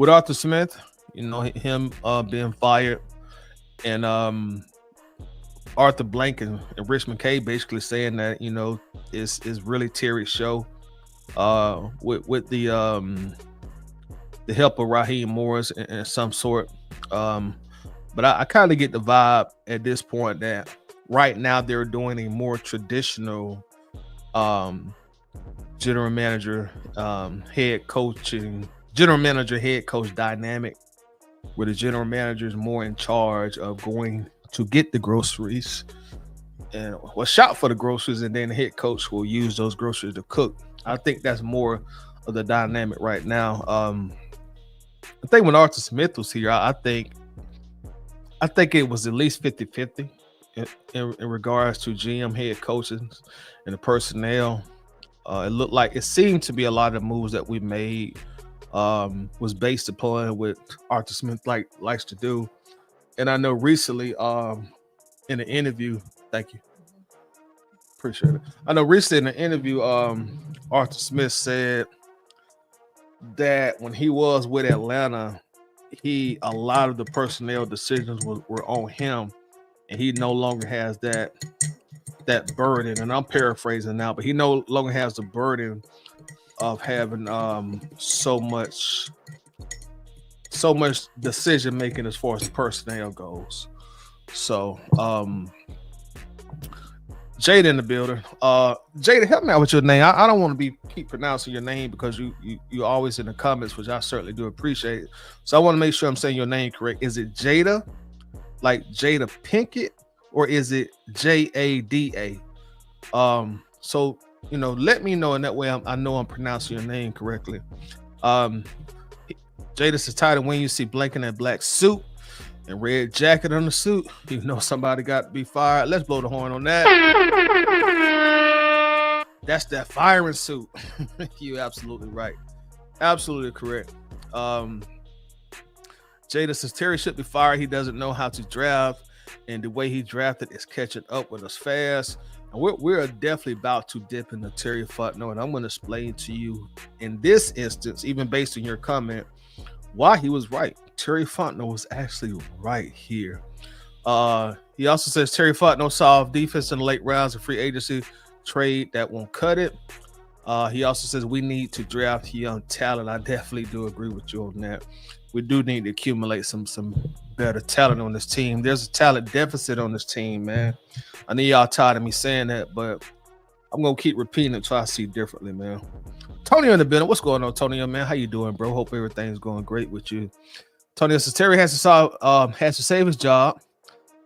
with Arthur Smith, him being fired, and Arthur Blank and Rich McKay basically saying that is really Terry's show, with the help of Raheem Morris in some sort. But I kind of get the vibe at this point that right now they're doing a more traditional general manager, head coach dynamic, where the general manager is more in charge of going to get the groceries and shop for the groceries, and then the head coach will use those groceries to cook. I think that's more of the dynamic right now. I think when Arthur Smith was here, I think it was at least 50-50 in regards to GM head coaches and the personnel. It seemed to be a lot of the moves that we made was based upon what Arthur Smith likes to do. And I know recently in an interview, thank you, appreciate it. I know recently in an interview, Arthur Smith said that when he was with Atlanta, a lot of the personnel decisions were on him, and he no longer has that burden. And I'm paraphrasing now, but he no longer has the burden of having so much decision making as far as personnel goes. So Jada in the building. Jada, help me out with your name. I don't want to keep pronouncing your name because you always in the comments, which I certainly do appreciate. So I want to make sure I'm saying your name correct. Is it Jada, like Jada Pinkett, or is it Jada? So let me know, in that way I know I'm pronouncing your name correctly. Jada says, title when you see Blank in that black suit and red jacket on the suit, somebody got to be fired. Let's blow the horn on that. That's that firing suit. You're absolutely right. Absolutely correct. Jada says Terry should be fired. He doesn't know how to draft, and the way he drafted is catching up with us fast. And we're definitely about to dip into Terry Fontenot, and I'm going to explain to you in this instance, even based on your comment, why he was right. Terry Fontenot was actually right here. He also says Terry Fontenot solved defense in the late rounds of free agency trade that won't cut it. He also says we need to draft young talent. I definitely do agree with you on that. We do need to accumulate some better talent on this team. There's a talent deficit on this team, man. I know y'all tired of me saying that, but I'm gonna keep repeating it until I see differently, man. Tony in the building. What's going on, Tony, man? How you doing, bro? Hope everything's going great with you. Tony says Terry has to save his job,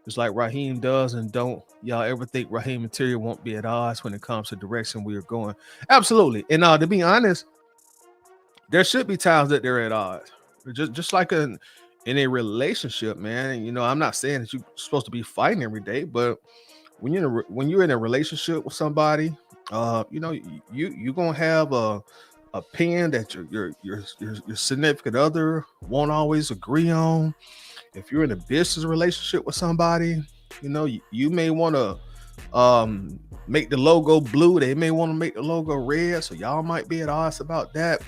just like Raheem does, and don't y'all ever think Raheem and Terry won't be at odds when it comes to direction we are going? Absolutely. And to be honest, there should be times that they're at odds. Just like in a relationship, man. I'm not saying that you're supposed to be fighting every day, but when you're in a relationship with somebody, you're gonna have a opinion that your significant other won't always agree on. If you're in a business relationship with somebody, you may want to make the logo blue. They may want to make the logo red, so y'all might be at odds about that.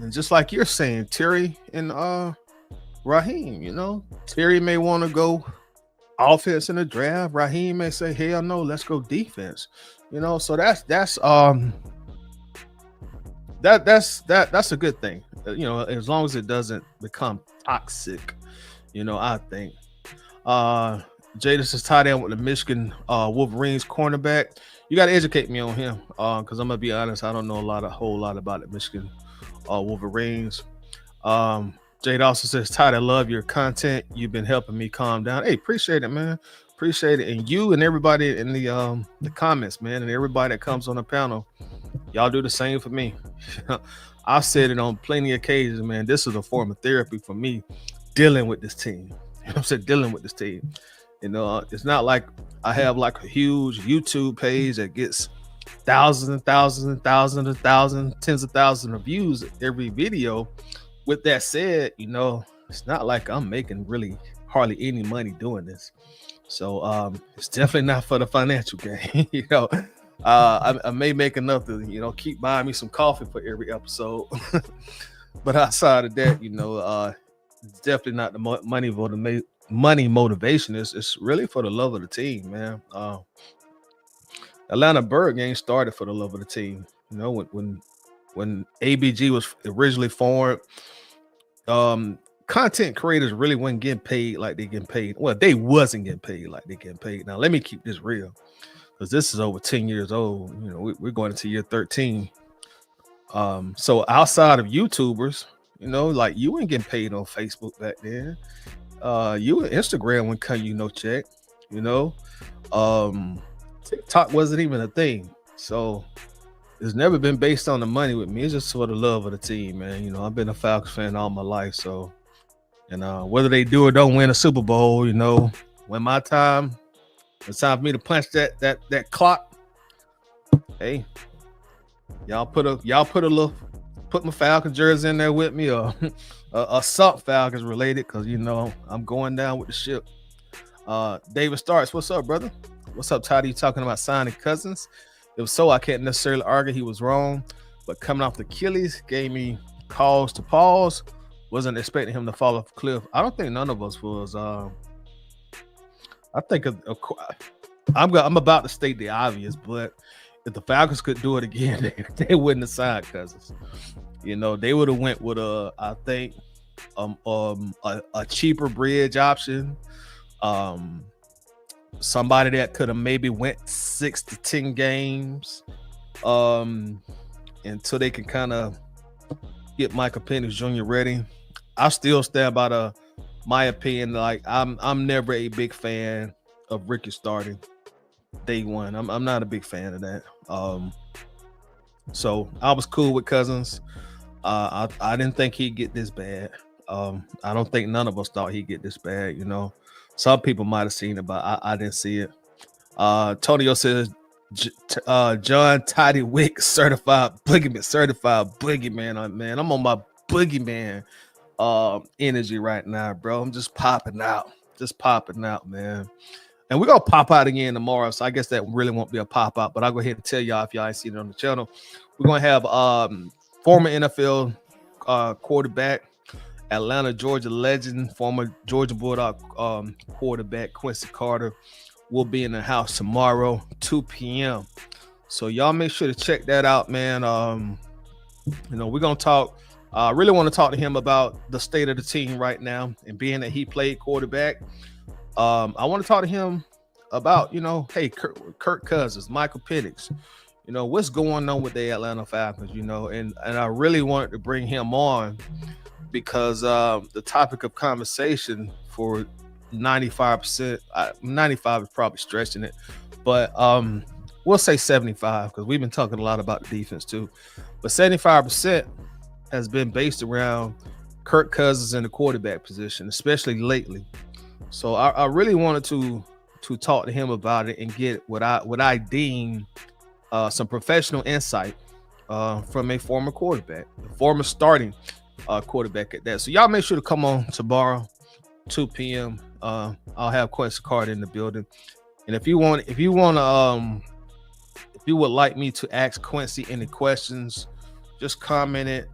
And just like you're saying, Terry and Raheem, Terry may want to go offense in the draft. Raheem may say, hell no, let's go defense. So that's a good thing. As long as it doesn't become toxic, I think. Jada says tied in with the Michigan Wolverines cornerback. You got to educate me on him, because I'm gonna be honest, I don't know a whole lot about the Michigan Wolverines. Jade also says, Todd, I love your content. You've been helping me calm down. Hey, appreciate it, man. Appreciate it. And you and everybody in the comments, man, and everybody that comes on the panel, y'all do the same for me. I've said it on plenty of occasions, man. This is a form of therapy for me, dealing with this team. I'm saying dealing with this team. It's not like I have like a huge YouTube page that gets thousands and thousands and thousands and thousands, tens of thousands of views every video. With that said, it's not like I'm making really hardly any money doing this. So it's definitely not for the financial gain. I may make enough to, keep buying me some coffee for every episode. But outside of that, it's definitely not the money motivation. It's really for the love of the team, man. Atlanta Bird ain't started for the love of the team. When ABG was originally formed, content creators really weren't getting paid like they getting paid. Well, they wasn't getting paid like they getting paid. Now, let me keep this real, because this is over 10 years old. We're going into year 13. So outside of YouTubers, like you ain't getting paid on Facebook back then. You and Instagram wouldn't cut you no check, TikTok wasn't even a thing. So it's never been based on the money with me. It's just for the love of the team, man. I've been a Falcons fan all my life. So, and whether they do or don't win a Super Bowl, when my time, it's time for me to punch that clock. Hey, y'all put my Falcons jersey in there with me, or something Falcons related, because I'm going down with the ship. David Starks, what's up, brother? What's up, Todd? You talking about signing Cousins? If so, I can't necessarily argue he was wrong, but coming off the Achilles gave me cause to pause. Wasn't expecting him to fall off a cliff. I don't think none of us was. I think I'm about to state the obvious, but if the Falcons could do it again, they wouldn't have signed Cousins. They would have went with I think a cheaper bridge option. Somebody that could have maybe went 6 to 10 games until they can kind of get Michael Penix Jr. ready. I still stand by my opinion. Like I'm never a big fan of Ricky starting day one. I'm not a big fan of that. So I was cool with Cousins. I didn't think he'd get this bad. I don't think none of us thought he'd get this bad. Some people might have seen it, but I didn't see it. Tonio says, John Toddy Wick certified boogeyman. Man, I'm on my boogeyman energy right now, bro. I'm just popping out, man. And we're going to pop out again tomorrow, so I guess that really won't be a pop-out, but I'll go ahead and tell y'all if y'all ain't seen it on the channel. We're going to have former NFL quarterback, Atlanta, Georgia legend, former Georgia Bulldog quarterback Quincy Carter will be in the house tomorrow, 2 p.m. So y'all make sure to check that out, man. We're going to talk. I really want to talk to him about the state of the team right now, and being that he played quarterback. I want to talk to him about, hey, Kirk Cousins, Michael Penix, what's going on with the Atlanta Falcons, and I really wanted to bring him on because the topic of conversation for 95%, 95 is probably stretching it, but we'll say 75 because we've been talking a lot about the defense too. But 75% has been based around Kirk Cousins in the quarterback position, especially lately. So I really wanted to talk to him about it and get what I deem some professional insight from a former quarterback, a former starting quarterback at that. So y'all make sure to come on tomorrow, 2 p.m. I'll have Quincy Carter in the building. And if you would like me to ask Quincy any questions, just comment it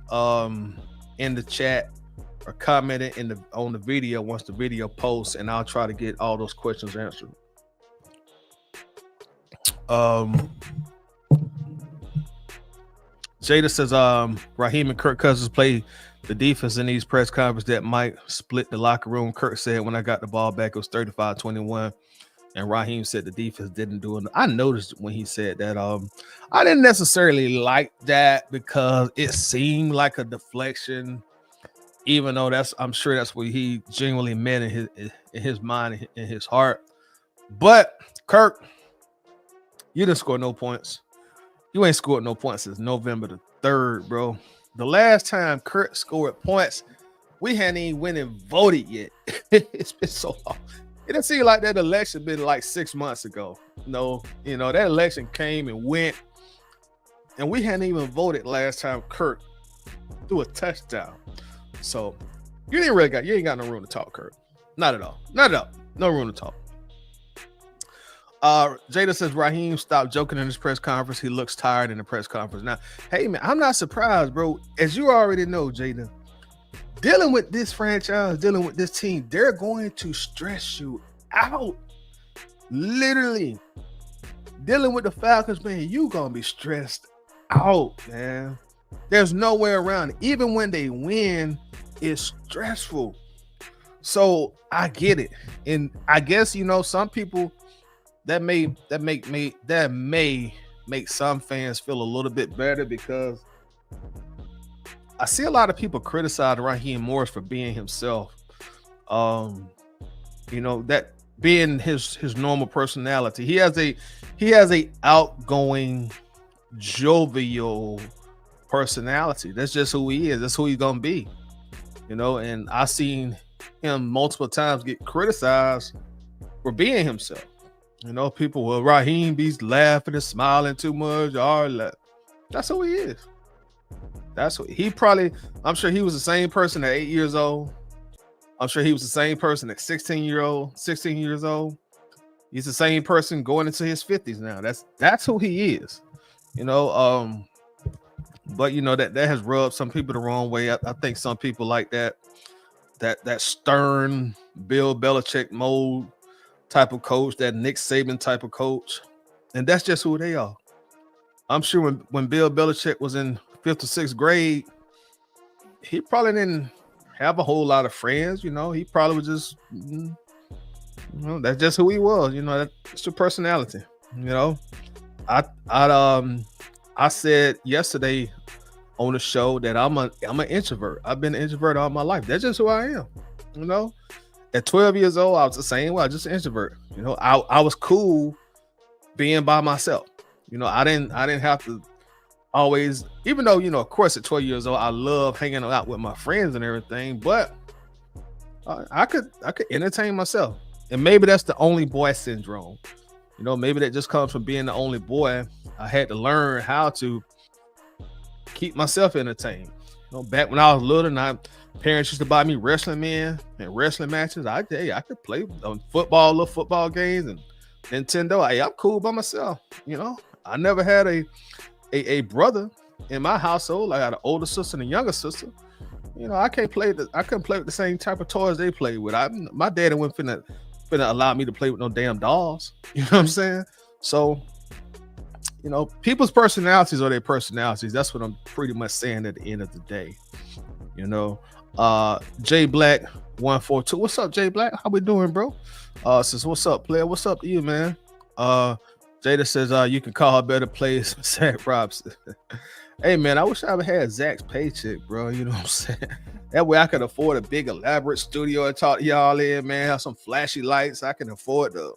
in the chat or comment it on the video once the video posts, and I'll try to get all those questions answered. Jada says Raheem and Kirk Cousins play the defense in these press conferences that might split the locker room. Kirk said when I got the ball back, it was 35-21. And Raheem said the defense didn't do it. I noticed when he said that. I didn't necessarily like that because it seemed like a deflection, even though I'm sure that's what he genuinely meant in his mind, in his heart. But Kirk, you didn't score no points. You ain't scored no points since November the 3rd, bro. The last time Kirk scored points, we hadn't even went and voted yet. It's been so long. It didn't seem like that election been like 6 months ago. No, that election came and went, and we hadn't even voted last time Kirk threw a touchdown. So you ain't got no room to talk, Kirk. Not at all. No room to talk. Jada says Raheem stopped joking in his press conference. He looks tired in the press conference. Now, hey man, I'm not surprised, bro. As you already know, Jada, dealing with this franchise, dealing with this team, they're going to stress you out. Literally. Dealing with the Falcons, man, you gonna be stressed out, man. There's no way around it. Even when they win, it's stressful. So I get it. And I guess, some people that may make some fans feel a little bit better, because I see a lot of people criticize Raheem Morris for being himself. That being his normal personality. He has a outgoing, jovial personality. That's just who he is. That's who he's gonna be. And I've seen him multiple times get criticized for being himself. People, well, Raheem be laughing and smiling too much. That's who he is. That's what he probably. I'm sure he was the same person at 8 years old. I'm sure he was the same person at 16 years old. He's the same person going into his 50s now. That's who he is. But that has rubbed some people the wrong way. I think some people like that stern Bill Belichick mode type of coach, that Nick Saban type of coach, and that's just who they are. I'm sure when Bill Belichick was in 5th or 6th grade, he probably didn't have a whole lot of friends. He probably was just, that's just who he was. That's your personality. I said yesterday on the show that I'm an introvert. I've been an introvert all my life. That's just who I am. At 12 years old, I was the same way. I was just an introvert. I was cool being by myself. I didn't have to always, even though, of course, at 12 years old, I love hanging out with my friends and everything, but I could entertain myself. And maybe that's the only boy syndrome. Maybe that just comes from being the only boy. I had to learn how to keep myself entertained. Back when I was little, and parents used to buy me wrestling men and wrestling matches. I could play on little football games and Nintendo. I'm cool by myself. I never had a brother in my household. I got an older sister and a younger sister. I couldn't play with the same type of toys they played with. My daddy wasn't finna allow me to play with no damn dolls. You know what I'm saying? So, people's personalities are their personalities. That's what I'm pretty much saying at the end of the day. J Black 142. What's up, J Black? How we doing, bro? Says, what's up, player? What's up to you, man? Jada says, you can call her better plays. Zach Robson. Hey, man, I wish I would have had Zach's paycheck, bro. You know what I'm saying? That way I could afford a big, elaborate studio and talk to y'all in, man. Have some flashy lights. I can afford to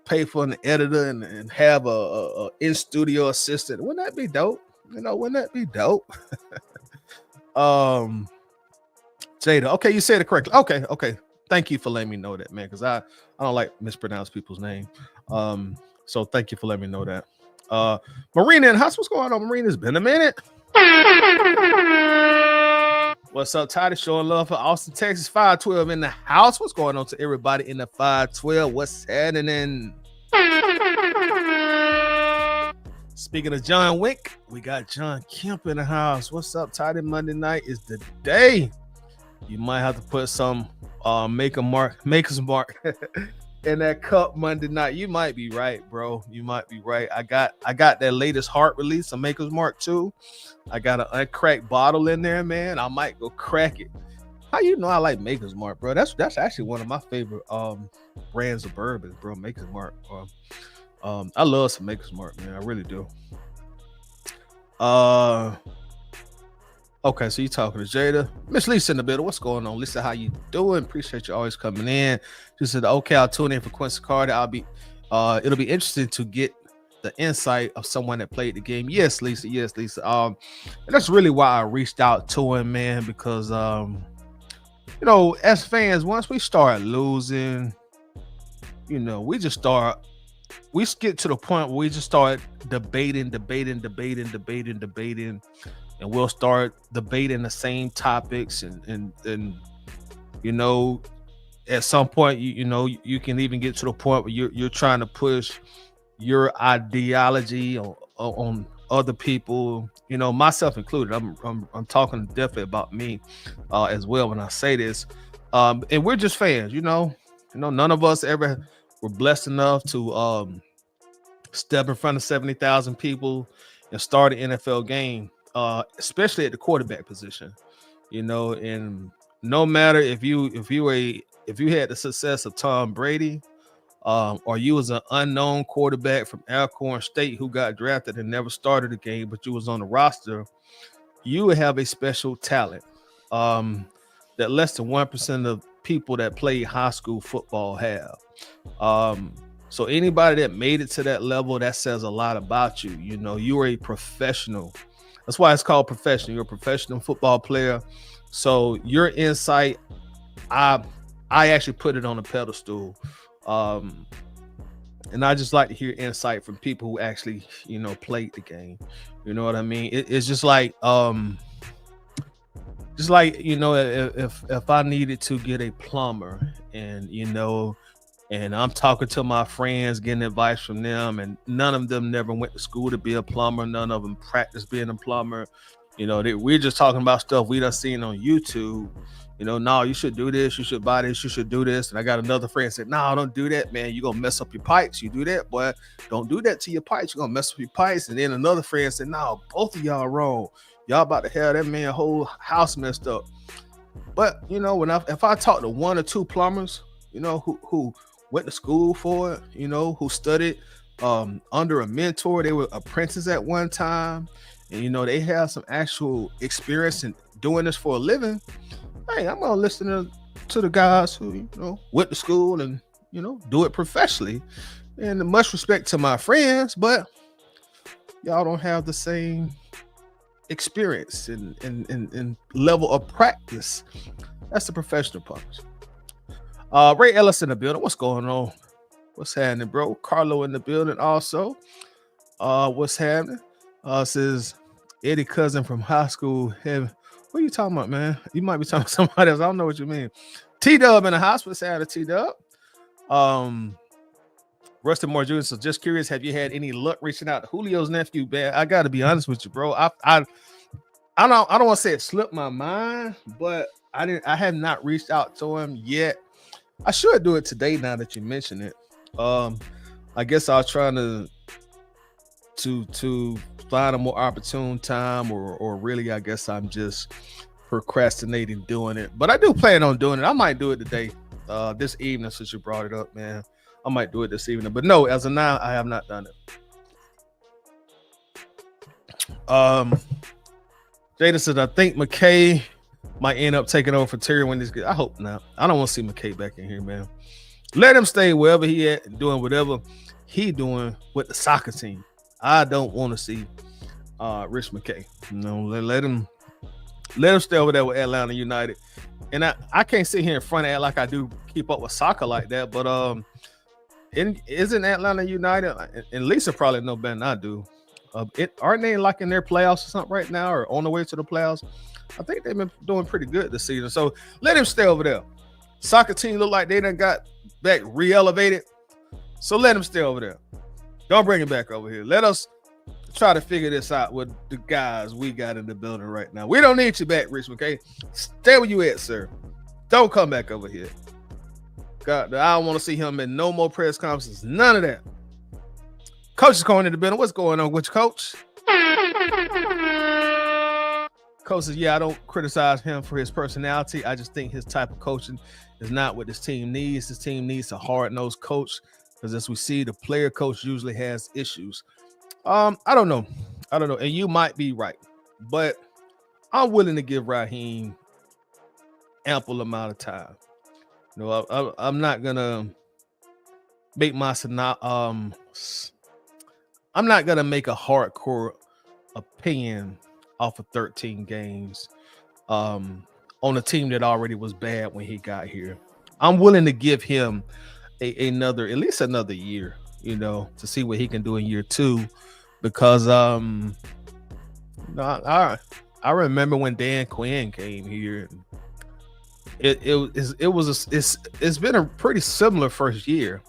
pay for an editor and have a in-studio assistant. Wouldn't that be dope? Wouldn't that be dope? Jada, okay, you said it correctly. Okay. Thank you for letting me know that, man, because I don't like mispronounce people's name. So thank you for letting me know that. Marina in house, what's going on, Marina? It's been a minute. What's up, Toddy? Showing love for Austin, Texas. 512 in the house. What's going on to everybody in the 512? What's happening? Speaking of John Wick, we got John Kemp in the house. What's up, Toddy? Monday night is the day. You might have to put some Maker's Mark in that cup Monday night. You might be right, bro. You might be right. I got that latest heart release of Maker's Mark 2. I got an uncracked bottle in there, man. I might go crack it. How you know I like Maker's Mark, bro? That's actually one of my favorite brands of bourbon, bro. Maker's Mark. I love some Maker's Mark, man. I really do. Okay, so you talking to Jada. Miss Lisa in the middle. What's going on, Lisa? How you doing? Appreciate you always coming in. She said, okay, I'll tune in for Quincy Carter. It'll be interesting to get the insight of someone that played the game. Yes, Lisa. And that's really why I reached out to him, man, because as fans, once we start losing, we get to the point where we just start debating, and we'll start debating the same topics and at some point, you can even get to the point where you're trying to push your ideology on other people, myself included. I'm talking definitely about me as well when I say this. And we're just fans, none of us ever were blessed enough to step in front of 70,000 people and start an NFL game, especially at the quarterback position. And no matter if you had the success of Tom Brady, or you was an unknown quarterback from Alcorn State who got drafted and never started a game, but you was on the roster, you would have a special talent that less than 1% of people that play high school football have. So anybody that made it to that level, that says a lot about you. You are a professional. That's why it's called professional. You're a professional football player. So your insight, I actually put it on a pedestal. And I just like to hear insight from people who actually, played the game. You know what I mean? It's just like, if I needed to get a plumber and, and I'm talking to my friends, getting advice from them, and none of them never went to school to be a plumber. None of them practiced being a plumber. We're just talking about stuff we done seen on YouTube. No, you should do this. You should buy this. You should do this. And I got another friend said, no, don't do that, man. You're going to mess up your pipes. You do that, boy. Don't do that to your pipes. You're going to mess up your pipes. And then another friend said, no, both of y'all wrong. Y'all about to have that man whole house messed up. But, if I talk to one or two plumbers, who went to school for it, who studied under a mentor, they were apprentices at one time. And, they have some actual experience in doing this for a living. Hey, I'm gonna listen to the guys who went to school and do it professionally. And much respect to my friends, but y'all don't have the same experience and level of practice. That's the professional part. Ray Ellis in the building. What's going on? What's happening, bro? Carlo in the building also. What's happening? Says Eddie Cousin from high school. What are you talking about, man? You might be talking to somebody else. I don't know what you mean. T-Dub in the hospital. Say hi to T-Dub. Rustin Moore Jr. So just curious, have you had any luck reaching out to Julio's nephew, man? I got to be honest with you, bro. I don't want to say it slipped my mind, but I have not reached out to him yet. I should do it today now that you mention it. I guess I was trying to find a more opportune time, or really, I guess I'm just procrastinating doing it. But I do plan on doing it. I might do it today, this evening, since you brought it up, man. I might do it this evening. But no, as of now, I have not done it. Jada said, I think McKay might end up taking over for Terry when this gets. I hope not. I don't want to see McKay back in here, man. Let him stay wherever he at and doing whatever he doing with the soccer team. I don't want to see Rich McKay. Let him stay over there with Atlanta United. And I can't sit here in front of it like I do keep up with soccer like that. But isn't Atlanta United, and Lisa probably know better than I do. Aren't they like in their playoffs or something right now, or on the way to the playoffs? I think they've been doing pretty good this season. So let him stay over there. Soccer team look like they done got back re-elevated. So let him stay over there. Don't bring him back over here. Let us try to figure this out with the guys we got in the building right now. We don't need you back, Rich McKay. Stay where you at, sir. Don't come back over here. God, I don't want to see him in no more press conferences. None of that. Coach is going in the building. What's going on with you, Coach? Coach says, yeah, I don't criticize him for his personality. I just think his type of coaching is not what this team needs. This team needs a hard-nosed coach, because as we see, the player coach usually has issues. I don't know. And you might be right, but I'm willing to give Raheem ample amount of time. I'm not gonna make I'm not gonna make a hardcore opinion off of 13 games on a team that already was bad when he got here. I'm willing to give him at least another year, to see what he can do in year 2, because I remember when Dan Quinn came here. it's been a pretty similar first year.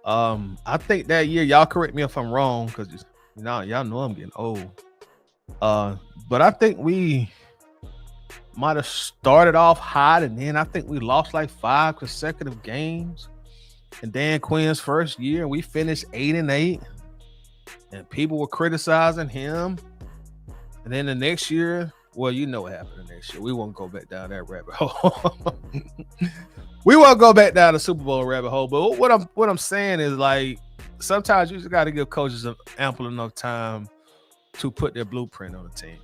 I think that year, y'all correct me if I'm wrong, because y'all know I'm getting old. Uh, but I think we might have started off hot, and then I think we lost like 5 consecutive games. And Dan Quinn's first year, and we finished 8-8, and people were criticizing him. And then the next year, well, you know what happened the next year. We won't go back down that rabbit hole. We won't go back down the Super Bowl rabbit hole. But what I'm saying is, like, sometimes you just got to give coaches ample enough time to put their blueprint on the team.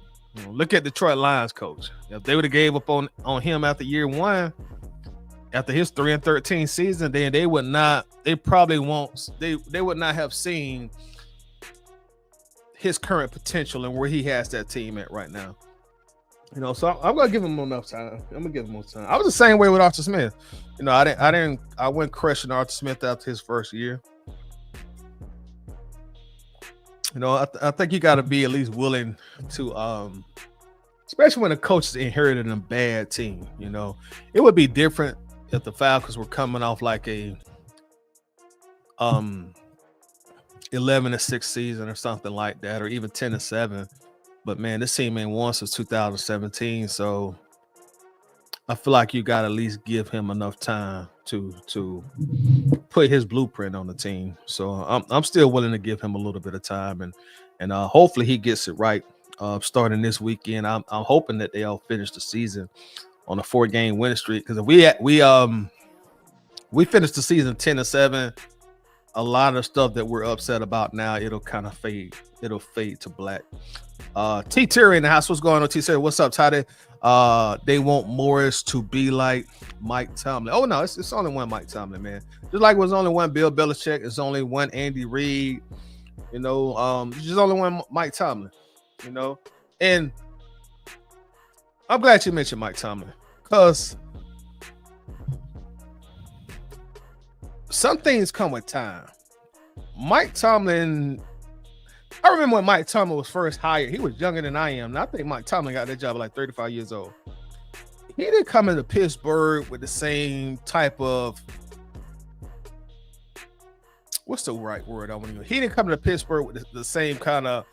Look at Detroit Lions coach. If they would have gave up on him after year one, after his 3-13 season, then they would not. They probably won't. They would not have seen his current potential and where he has that team at right now. So I'm gonna give him enough time. I'm gonna give him more time. I was the same way with Arthur Smith. I went crushing Arthur Smith after his first year. I think you got to be at least willing to, especially when a coach is inherited a bad team. It would be different if the Falcons were coming off like a 11-6 season or something like that, or even 10-7. But man, this team ain't won since 2017, so I feel like you got to at least give him enough time to put his blueprint on the team. So I'm still willing to give him a little bit of time, and hopefully he gets it right starting this weekend. I'm hoping that they'll finish the season on a 4-game winning streak, because if we finished the season 10-7, a lot of stuff that we're upset about now, it'll kind of fade. It'll fade to black. T Terry in the house. What's going on, T Terry? What's up, Toddy? They want Morris to be like Mike Tomlin. Oh no, it's only one Mike Tomlin, man. Just like it was only one Bill Belichick, it's only one Andy Reid. It's just only one Mike Tomlin. And I'm glad you mentioned Mike Tomlin, because some things come with time. Mike Tomlin, I remember when Mike Tomlin was first hired, he was younger than I am. And I think Mike Tomlin got that job at like 35 years old. He didn't come into Pittsburgh with the same type of, what's the right word I want to use? He didn't come to Pittsburgh with the same kind of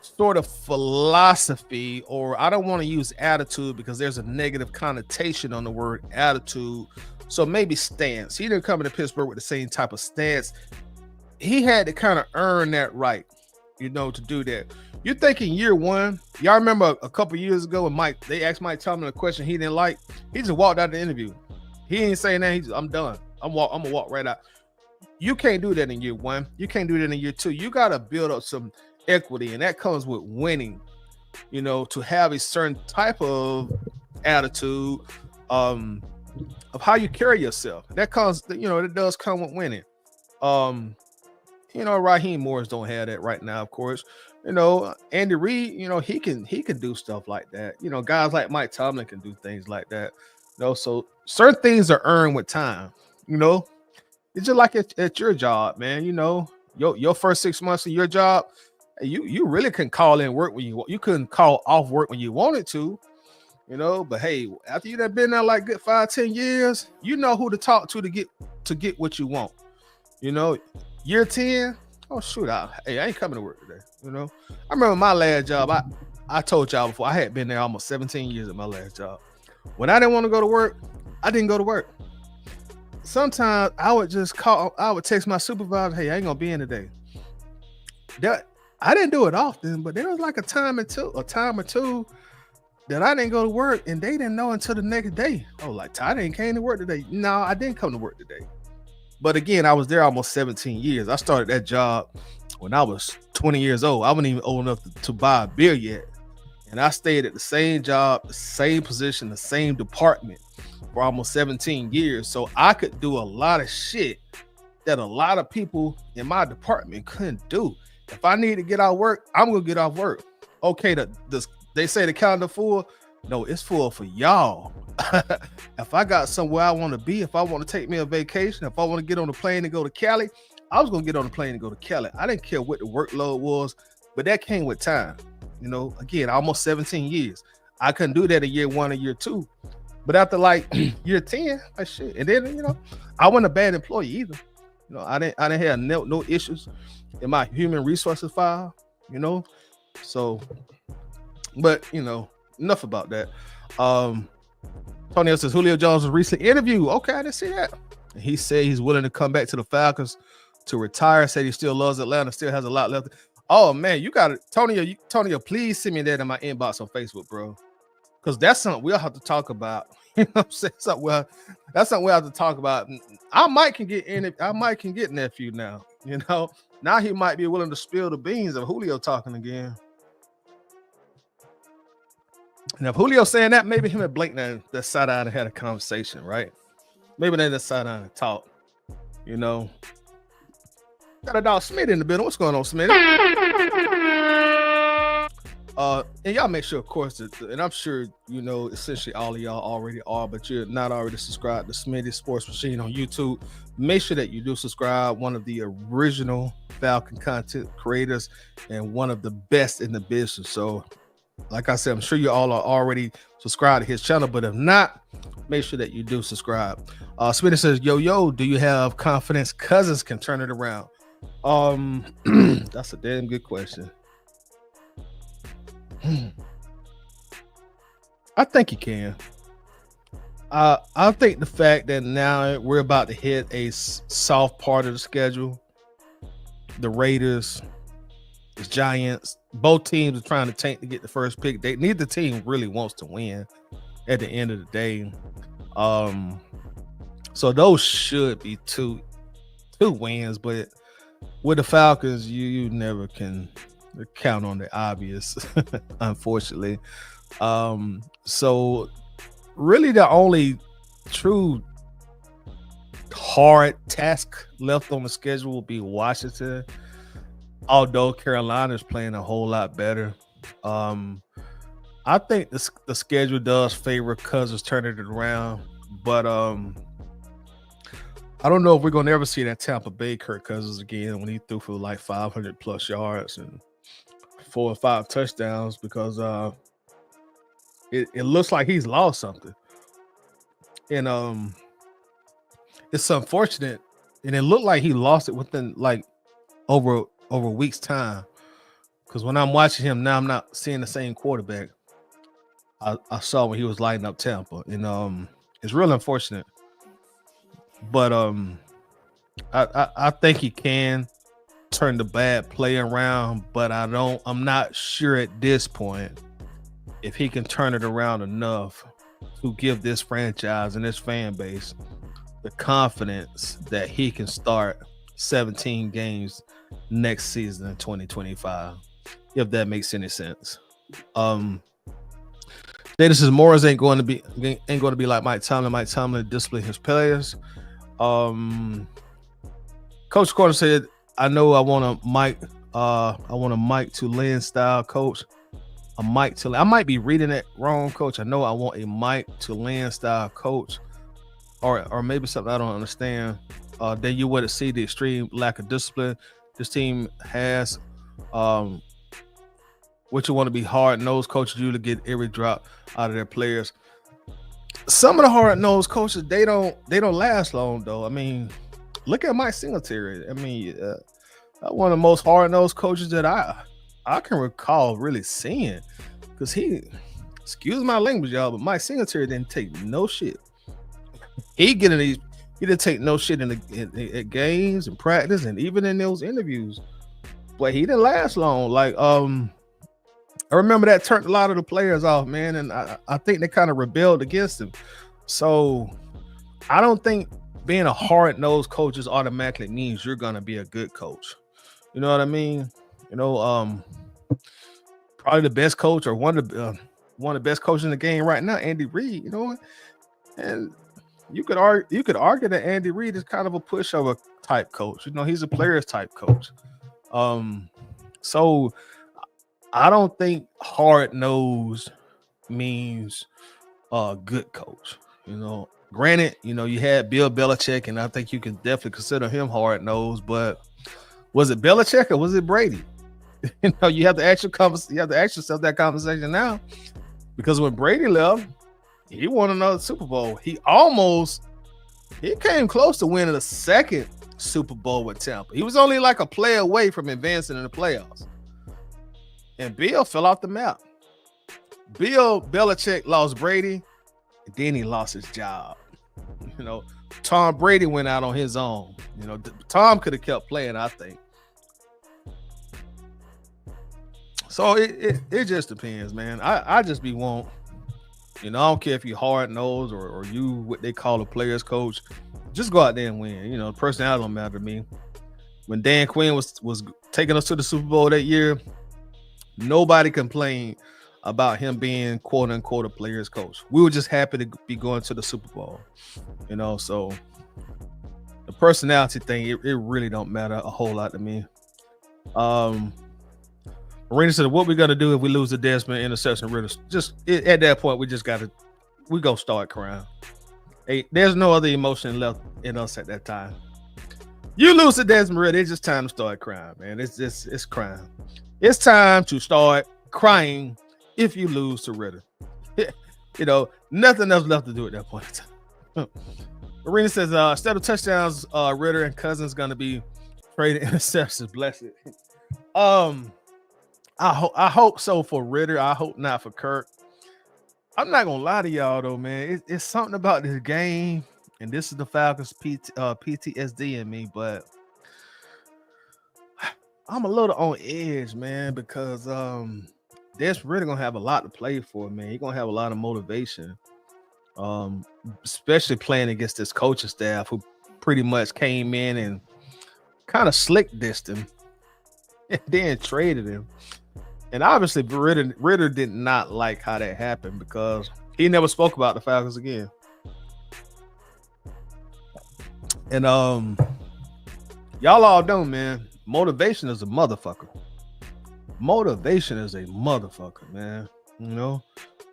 sort of philosophy, or I don't want to use attitude because there's a negative connotation on the word attitude. So maybe stance. He didn't come into Pittsburgh with the same type of stance. He had to kind of earn that right, to do that. You're thinking year one. Y'all remember a couple years ago when they asked Mike Tomlin a question he didn't like. He just walked out the interview. He ain't saying that. I'm done. I'm gonna walk right out. You can't do that in year one. You can't do that in year two. You got to build up some equity, and that comes with winning. To have a certain type of attitude of how you carry yourself. That comes, it does come with winning. Raheem Morris don't have that right now, of course. Andy Reid, he can do stuff like that. Guys like Mike Tomlin can do things like that. So certain things are earned with time. It's just like at your job, man. Your first 6 months of your job, you really couldn't call in work when you couldn't call off work when you wanted to. But hey, after you done been there like good 5-10 years, you know who to talk to get what you want. Year 10, oh shoot, I ain't coming to work today. I remember my last job. I told y'all before, I had been there almost 17 years at my last job. When I didn't want to go to work, I didn't go to work. Sometimes I would just text my supervisor, hey, I ain't gonna be in today. I didn't do it often, but there was like a time or two that I didn't go to work, and they didn't know until the next day. Oh, like, Ty didn't came to work today. No, I didn't come to work today. But again, I was there almost 17 years. I started that job when I was 20 years old. I wasn't even old enough to buy a beer yet. And I stayed at the same job, the same position, the same department for almost 17 years. So I could do a lot of shit that a lot of people in my department couldn't do. If I need to get off work, I'm going to get off work. Okay, they say the calendar full. No, it's full for y'all. If I got somewhere I want to be, if I want to take me a vacation, if I want to get on a plane and go to Cali, I was going to get on the plane and go to Cali. I didn't care what the workload was, but that came with time. Again, almost 17 years. I couldn't do that in year 1 or year 2. But after like year 10, like shit. And then, I wasn't a bad employee either. I didn't have no issues in my human resources file, So, but enough about that. Tony says Julio Jones was recently interviewed. Okay, I didn't see that. He said he's willing to come back to the Falcons to retire. Said he still loves Atlanta, still has a lot left. Oh man, you got it, Tony. Please send me that in my inbox on Facebook, bro. Because that's something we'll have to talk about. You know what I'm saying? That's something we'll have to talk about. I might can get nephew now. Now he might be willing to spill the beans of Julio talking again. And if Julio's saying that, maybe him and Blake that sat down and had a conversation, right? Maybe they just sat down and talked. Got a dog Smith in the building. What's going on, Smith? And y'all make sure, of course, and I'm sure essentially all of y'all already are, but you're not already subscribed to Smitty Sports Machine on YouTube. Make sure that you do subscribe. One of the original Falcon content creators and one of the best in the business. So, like I said, I'm sure you all are already subscribed to his channel, but if not, make sure that you do subscribe. Smitty says, yo, do you have confidence Cousins can turn it around? That's a damn good question. I think he can. I think the fact that now we're about to hit a soft part of the schedule, the Raiders, the Giants, both teams are trying to tank to get the first pick. Neither team really wants to win at the end of the day. So those should be two wins, but with the Falcons, you never can count on the obvious, unfortunately. So really the only true hard task left on the schedule will be Washington, although Carolina is playing a whole lot better. I think the schedule does favor Cousins turning it around, but I don't know if we're going to ever see that Tampa Bay Kirk Cousins again when he threw for like 500 plus yards and 4 or 5 touchdowns, because it looks like he's lost something. And it's unfortunate, and it looked like he lost it within like over a week's time, because when I'm watching him now, I'm not seeing the same quarterback I saw when he was lighting up Tampa, and it's real unfortunate. But I think he can turn the bad play around, but I'm not sure at this point if he can turn it around enough to give this franchise and this fan base the confidence that he can start 17 games next season in 2025, if that makes any sense. Data says Morris ain't going to be like Mike Tomlin. Mike Tomlin discipline his players. Coach Carter said, I know I want a Mike to Lynn style coach. A Mike to I might be reading it wrong, coach. I know I want a Mike to Lynn style coach, or maybe something I don't understand. Then you would see the extreme lack of discipline this team has. What you want to be hard-nosed coaches usually get every drop out of their players. Some of the hard-nosed coaches, they don't last long though. I mean, look at Mike Singletary. I mean, one of the most hard-nosed coaches that I can recall really seeing, because excuse my language, y'all, but Mike Singletary didn't take no shit. He didn't take no shit at games and practice and even in those interviews. But he didn't last long. Like I remember that turned a lot of the players off, man, and I think they kind of rebelled against him. So I don't think being a hard-nosed coach is automatically means you're gonna be a good coach. You know what I mean? Probably the best coach, or one of the best coaches in the game right now, Andy Reid. And you could argue that Andy Reid is kind of a pushover type coach. He's a players type coach. So I don't think hard-nosed means a good coach. Granted, you had Bill Belichick, and I think you can definitely consider him hard-nosed, but was it Belichick or was it Brady? You have to ask yourself that conversation now, Because when Brady left, he won another Super Bowl. He came close to winning a second Super Bowl with Tampa. He was only like a play away from advancing in the playoffs. And Bill fell off the map. Bill Belichick lost Brady, and then he lost his job. Tom Brady went out on his own. Tom could have kept playing, I think. So it just depends, man. I just be want. I don't care if you hard nosed or you what they call a player's coach. Just go out there and win. Personality don't matter to me. When Dan Quinn was taking us to the Super Bowl that year, nobody complained about him being quote unquote a player's coach. We were just happy to be going to the Super Bowl. So the personality thing, it really don't matter a whole lot to me. Marina said, what we got to do if we lose the Desmond interception Ritter? At that point, we go start crying. Hey, there's no other emotion left in us at that time. You lose the Desmond Ritter, it's just time to start crying, man. It's crying. It's time to start crying if you lose to Ritter. Nothing else left to do at that point in time. Marina says, instead of touchdowns, Ritter and Cousins going to be traded interceptions. Bless it. I hope so for Ritter. I hope not for Kirk. I'm not gonna lie to y'all though, man. It's something about this game, and this is the Falcons PTSD in me, but I'm a little on edge, man, because Des Ritter gonna have a lot to play for, man. He's gonna have a lot of motivation, especially playing against this coaching staff who pretty much came in and kind of slick dissed him and then traded him. And obviously, Ritter did not like how that happened because he never spoke about the Falcons again. And y'all all know, man, motivation is a motherfucker. Motivation is a motherfucker, man.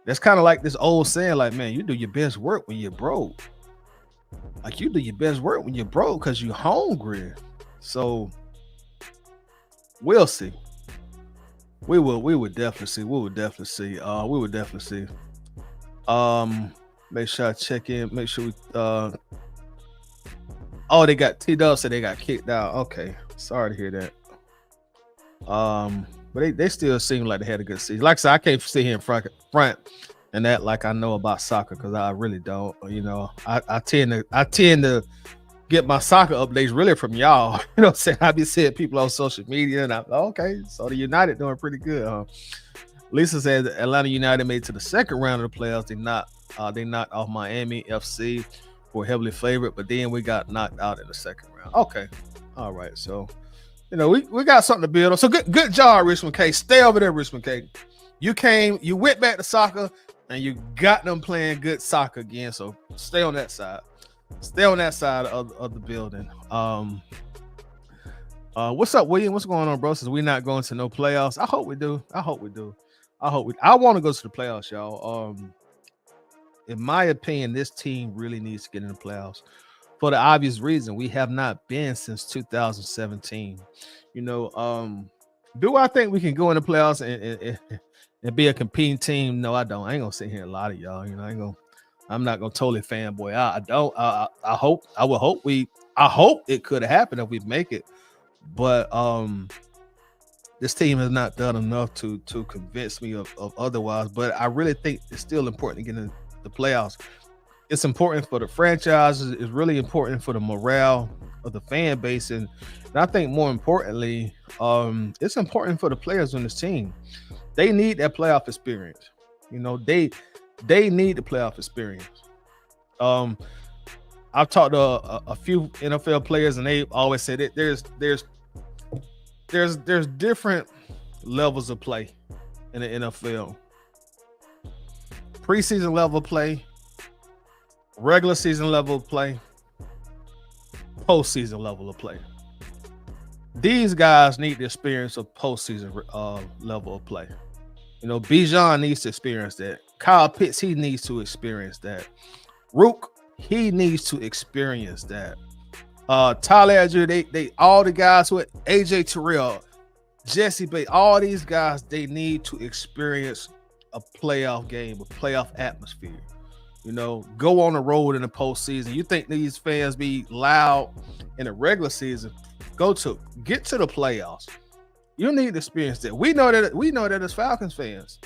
That's kind of like this old saying, like, man, you do your best work when you're broke. Like, you do your best work when you're broke because you're hungry. So we'll see. We would definitely see. Make sure I check in. Make sure we they got T-Dub said they got kicked out. Okay. Sorry to hear that. But they still seem like they had a good season. Like I said, I can't sit here in front and act like I know about soccer because I really don't. I tend to get my soccer updates really from y'all. I be seeing people on social media and I'm okay. So the United doing pretty good. Lisa says Atlanta United made it to the second round of the playoffs. They knocked off Miami FC for heavily favored, but then we got knocked out in the second round. Okay. All right. So, we got something to build on. So good job, Richmond K. Stay over there, Richmond K. You went back to soccer and you got them playing good soccer again. So stay on that side. Stay on that side of the building. What's up, William? What's going on, bro? Since we're not going to no playoffs, I hope we do. I want to go to the playoffs, y'all. In my opinion, this team really needs to get in the playoffs for the obvious reason we have not been since 2017. Do I think we can go in the playoffs and be a competing team? No, I don't. I ain't gonna sit here and lie to y'all. I'm not gonna totally fanboy out. I don't. I hope it could happen if we make it, but this team has not done enough to convince me of otherwise. But I really think it's still important to get in the playoffs. It's important for the franchise. It's really important for the morale of the fan base, and I think more importantly, it's important for the players on this team. They need that playoff experience. They need the playoff experience. I've talked to a few NFL players, and they always say that there's different levels of play in the NFL. Preseason level play, regular season level of play, postseason level of play. These guys need the experience of postseason level of play. Bijan needs to experience that. Kyle Pitts, he needs to experience that. Rook, he needs to experience that. Tyler Edger, they all the guys with AJ Terrell, Jesse Bates, all these guys, they need to experience a playoff game, a playoff atmosphere. Go on the road in the postseason. You think these fans be loud in the regular season? Get to the playoffs. You need to experience that. We know that as Falcons fans.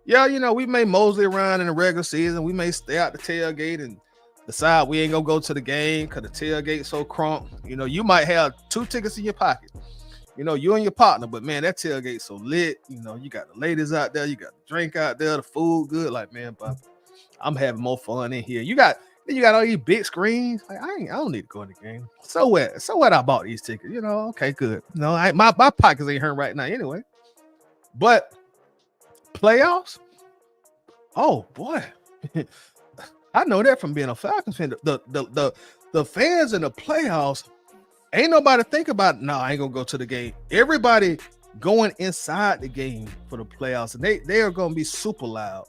Yeah, we may mosey around in the regular season. We may stay out the tailgate and decide we ain't gonna go to the game because the tailgate's so crunk. You might have 2 tickets in your pocket. You and your partner, but man, that tailgate's so lit. You got the ladies out there, you got the drink out there, the food good. Like, man, but I'm having more fun in here. You got all these big screens. Like, I don't need to go in the game. So what? I bought these tickets. Okay, good. My pockets ain't hurting right now anyway. But playoffs? Oh boy. I know that from being a Falcons fan. The fans in the playoffs, ain't nobody think about, no, I ain't gonna go to the game. Everybody going inside the game for the playoffs, and they are gonna be super loud,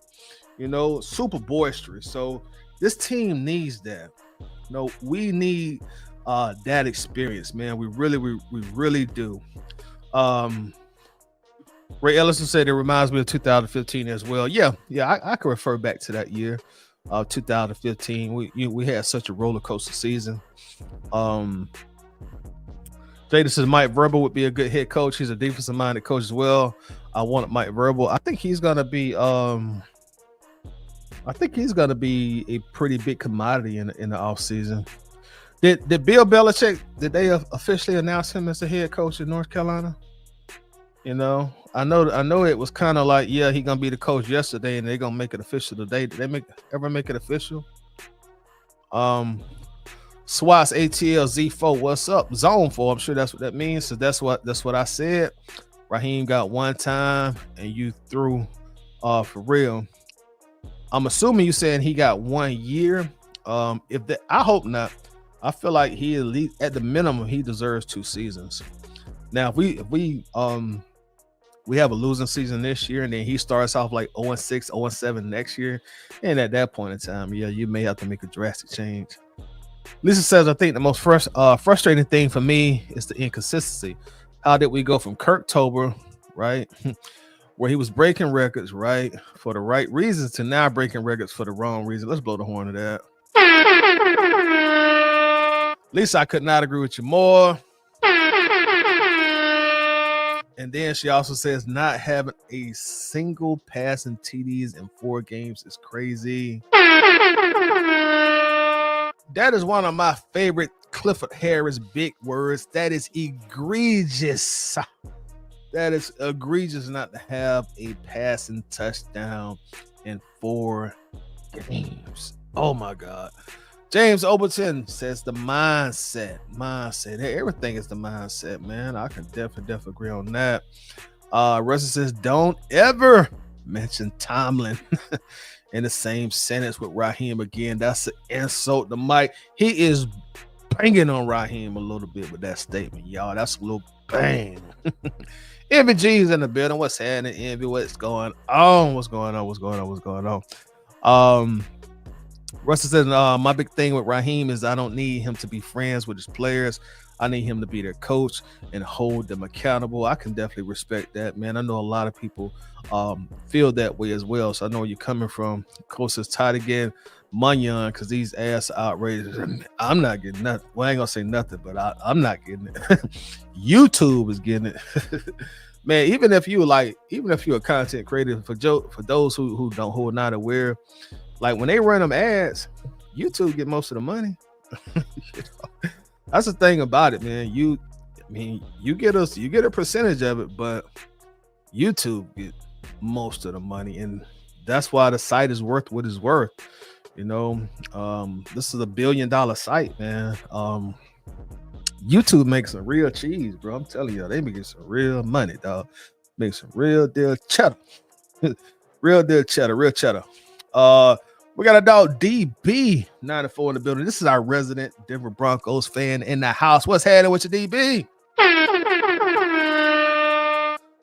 super boisterous. So this team needs that. We need that experience, man. We really do. Ray Ellison said it reminds me of 2015 as well. Yeah, I can refer back to that year, 2015. We had such a roller coaster season. Jada says Mike Vrabel would be a good head coach. He's a defensive minded coach as well. I wanted Mike Vrabel. I think he's gonna be a pretty big commodity in the offseason. Did Bill Belichick, did they officially announce him as the head coach in North Carolina? I know it was kind of like, yeah, he gonna be the coach yesterday, and they're gonna make it official today. Did they ever make it official? SWAT's ATL Z4, what's up? Zone 4, I'm sure that's what that means. So that's what I said. Raheem got one time, and you threw for real. I'm assuming you saying he got 1 year. I hope not. I feel like he at least, at the minimum, he deserves 2 seasons. Now, if we have a losing season this year, and then he starts off like 0-6, 0-7 next year, and at that point in time, yeah, you may have to make a drastic change. Lisa says, I think the most frustrating thing for me is the inconsistency. How did we go from Kirktober, right, where he was breaking records, right, for the right reasons, to now breaking records for the wrong reason? Let's blow the horn of that. Lisa, I could not agree with you more. And then she also says not having a single passing TDs in 4 games is crazy. That is one of my favorite Clifford Harris big words. That is egregious. That is egregious not to have a passing touchdown in 4 games. Oh my God. James Overton says the mindset. Everything is the mindset, man. I can definitely agree on that. Russell says, don't ever mention Tomlin in the same sentence with Raheem again. That's an insult to Mike. He is banging on Raheem a little bit with that statement, y'all. That's a little bang. Envy G's in the building. What's happening, Envy? What's going on? Russell says, my big thing with Raheem is I don't need him to be friends with his players. I need him to be their coach and hold them accountable. I can definitely respect that, man. I know a lot of people feel that way as well. So I know where you're coming from. Coach says, tight again, Munyon, because these ass outrageous. I'm not getting nothing. Well, I ain't gonna say nothing, but I'm not getting it. YouTube is getting it. Man, even if you're a content creator, for those who are not aware, like when they run them ads, YouTube get most of the money. That's the thing about it, man. You get a percentage of it, but YouTube get most of the money, and that's why the site is worth what it's worth. This is $1 billion site, man. YouTube makes some real cheese, bro. I'm telling you, they making some real money, dog. Make some real deal cheddar. real cheddar. We got a dog DB94 in the building. This is our resident Denver Broncos fan in the house. What's happening with your DB?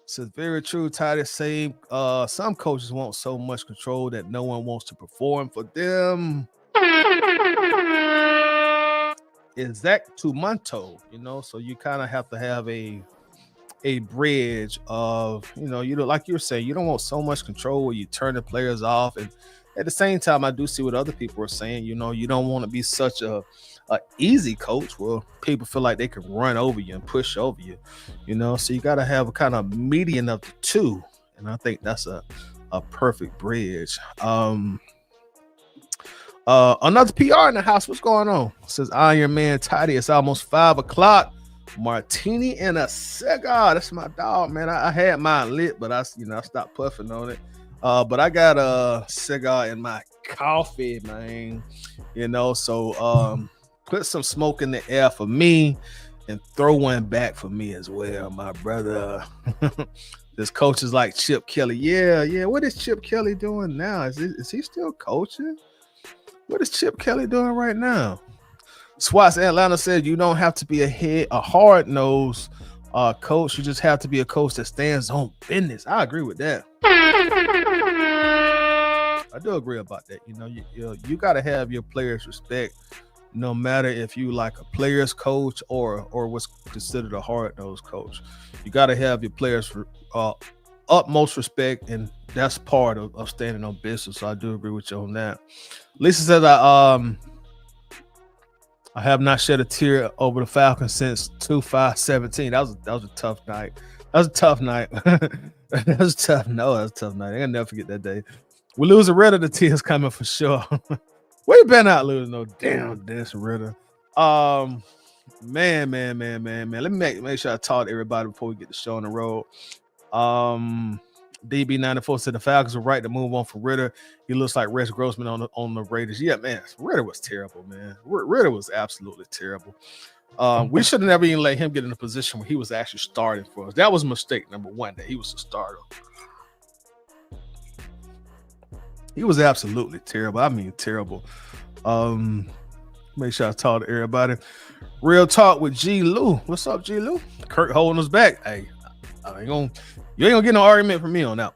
This is very true. Titus saying some coaches want so much control that no one wants to perform for them. Exact to Monto, so you kind of have to have a a bridge of, like you were saying, you don't want so much control where you turn the players off. And at the same time, I do see what other people are saying. You don't want to be such a easy coach where people feel like they can run over you and push over you. So you got to have a kind of median of the two. And I think that's a perfect bridge. Another PR in the house. What's going on? It says Iron Man Tidy. It's almost 5:00. Martini and a cigar. That's my dog, man. I had mine lit, but I stopped puffing on it. But I got a cigar in my coffee, man. So put some smoke in the air for me and throw one back for me as well, my brother. This coach is like Chip Kelly. Yeah. What is Chip Kelly doing now? Is he still coaching? What is Chip Kelly doing right now? Swats Atlanta said you don't have to be a hard-nosed coach. You just have to be a coach that stands on business. I agree with that. I do agree about that. You got to have your players' respect, no matter if you like a players coach or what's considered a hard-nosed coach. You got to have your players utmost respect, and that's part of standing on business. So I do agree with you on that. Lisa says I have not shed a tear over the Falcons since 2017. That was a tough night. That was a tough night. That was tough. No, that was a tough night. I'm gonna never forget that day. We lose a Ritter, the tears coming for sure. We better not lose no damn this Ritter. Man. Let me make sure I talk to everybody before we get the show on the road. DB94 said the Falcons were right to move on for Ritter. He looks like Rex Grossman on the Raiders. Yeah, man, Ritter was terrible, man. Ritter was absolutely terrible. We should have never even let him get in a position where he was actually starting for us. That was a mistake, number one, that he was a starter. He was absolutely terrible. I mean, terrible. Make sure I talk to everybody. Real talk with G. Lou. What's up, G. Lou? Kirk holding us back. Hey, you ain't gonna get no argument from me on that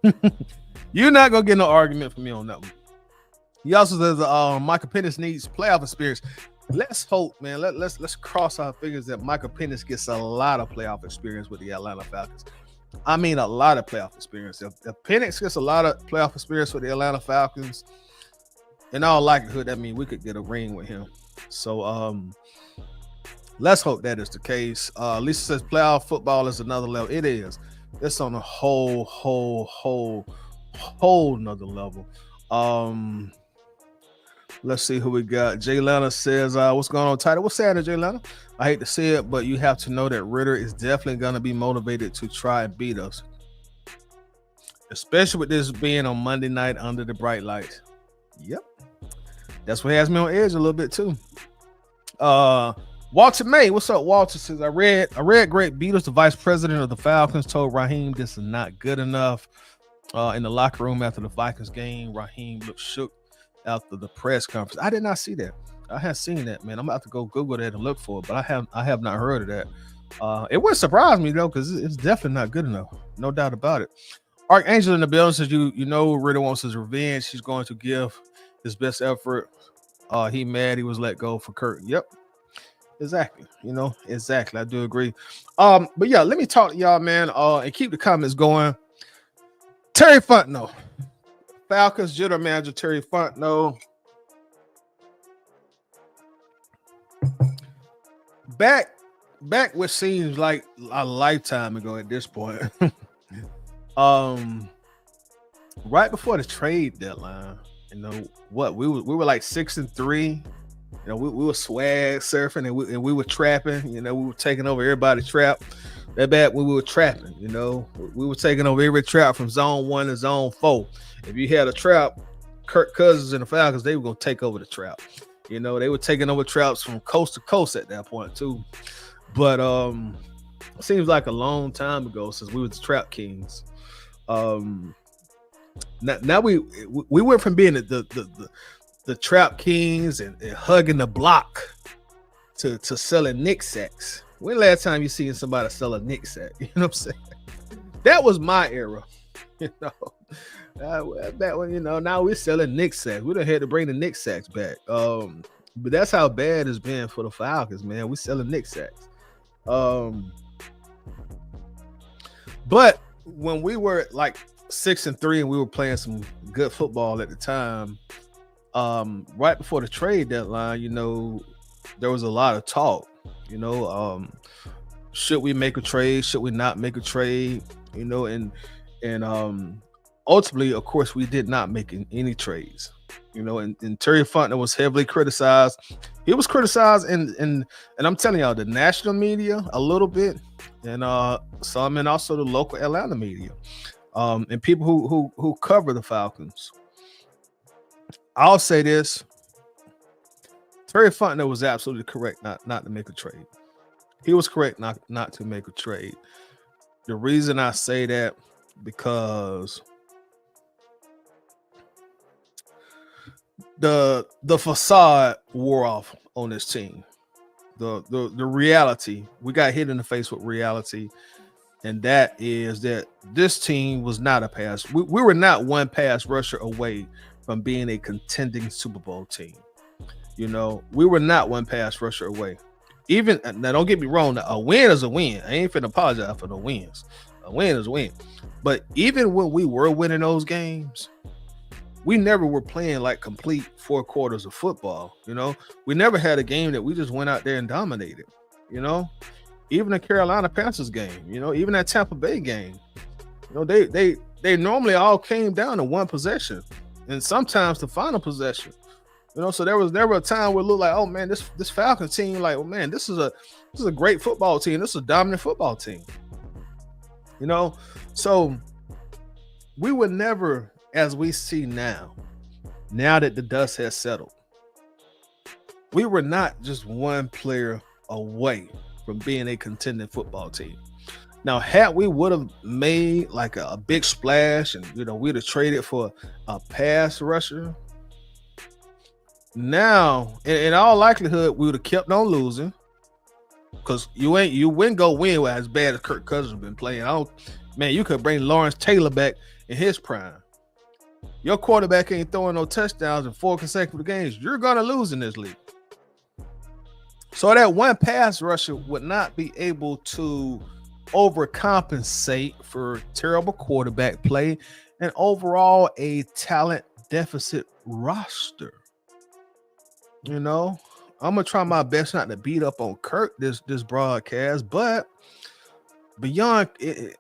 one. You're not gonna get no argument from me on that one. He also says Michael Penix needs playoff experience. Let's hope, man. Let's cross our fingers that Michael Penix gets a lot of playoff experience with the Atlanta Falcons. I mean, a lot of playoff experience. If Penix gets a lot of playoff experience with the Atlanta Falcons, in all likelihood, that means we could get a ring with him. So let's hope that is the case. Lisa says playoff football is another level. It is. It's on a whole nother level. Let's see who we got. Jay Lana says, what's going on, Title? What's happening, Jay Lana? I hate to say it, but you have to know that Ritter is definitely going to be motivated to try and beat us, especially with this being on Monday night under the bright lights. Yep. That's what has me on edge a little bit too. Walter May, what's up, Walter? Says I read Greg Beatles, the vice president of the Falcons, told Raheem this is not good enough. In the locker room after the Vikings game, Raheem looked shook after the press conference. I did not see that. I haven't seen that, man. I'm about to go Google that and look for it, but I have not heard of that. It wouldn't surprise me though, because it's definitely not good enough. No doubt about it. Archangel in the building says you know Ritter wants his revenge. He's going to give his best effort. He mad he was let go for Kirk. Yep. Exactly. Exactly. I do agree. But yeah, let me talk to y'all, man. And keep the comments going. Terry Fontenot. Falcons general manager Terry Fontenot. Back what seems like a lifetime ago at this point. Right before the trade deadline, we were like 6-3. We were swag surfing and we were trapping. We were taking over everybody's trap. That bad when we were trapping. We were taking over every trap from zone 1 to zone 4. If you had a trap, Kirk Cousins and the Falcons, they were gonna take over the trap. They were taking over traps from coast to coast at that point too. But it seems like a long time ago since we were the trap kings. Now we went from being the trap kings and hugging the block to selling Nick sacks. When last time you seen somebody sell a Nick sack? You know what I'm saying? That was my era. That one, now we're selling Nick sacks. We done had to bring the Nick sacks back. But that's how bad it's been for the Falcons, man. We selling Nick sacks. But when we were like 6-3 and we were playing some good football at the time, right before the trade deadline, there was a lot of talk. You know, should we make a trade? Should we not make a trade? And ultimately, of course, we did not make any trades. And Terry Fontenot was heavily criticized. He was criticized and I'm telling y'all, the national media a little bit, and some, and also the local Atlanta media, and people who cover the Falcons. I'll say this: Terry Fontenot was absolutely correct not to make a trade. He was correct not to make a trade. The reason I say that, because the facade wore off on this team. The reality, we got hit in the face with reality, and that is that this team was not a pass. We were not one pass rusher away from being a contending Super Bowl team. We were not one pass rusher away. Even now, don't get me wrong. A win is a win. I ain't finna apologize for the wins. A win is a win. But even when we were winning those games, we never were playing like complete 4 quarters of football. We never had a game that we just went out there and dominated. Even the Carolina Panthers game. Even that Tampa Bay game. They normally all came down to one possession, and sometimes the final possession. So there was never a time where it looked like, oh man, this Falcons team, like, oh man, this is a great football team. This is a dominant football team. So we would never, as we see now that the dust has settled, we were not just one player away from being a contending football team. Now, had we would have made like a big splash and we'd have traded for a pass rusher, now in all likelihood we would have kept on losing, because you wouldn't go win with as bad as Kirk Cousins been playing. You could bring Lawrence Taylor back in his prime. Your quarterback ain't throwing no touchdowns in 4 consecutive games. You're gonna lose in this league. So that one pass rusher would not be able to overcompensate for terrible quarterback play and overall a talent deficit roster. I'm gonna try my best not to beat up on Kirk this broadcast, but beyond it,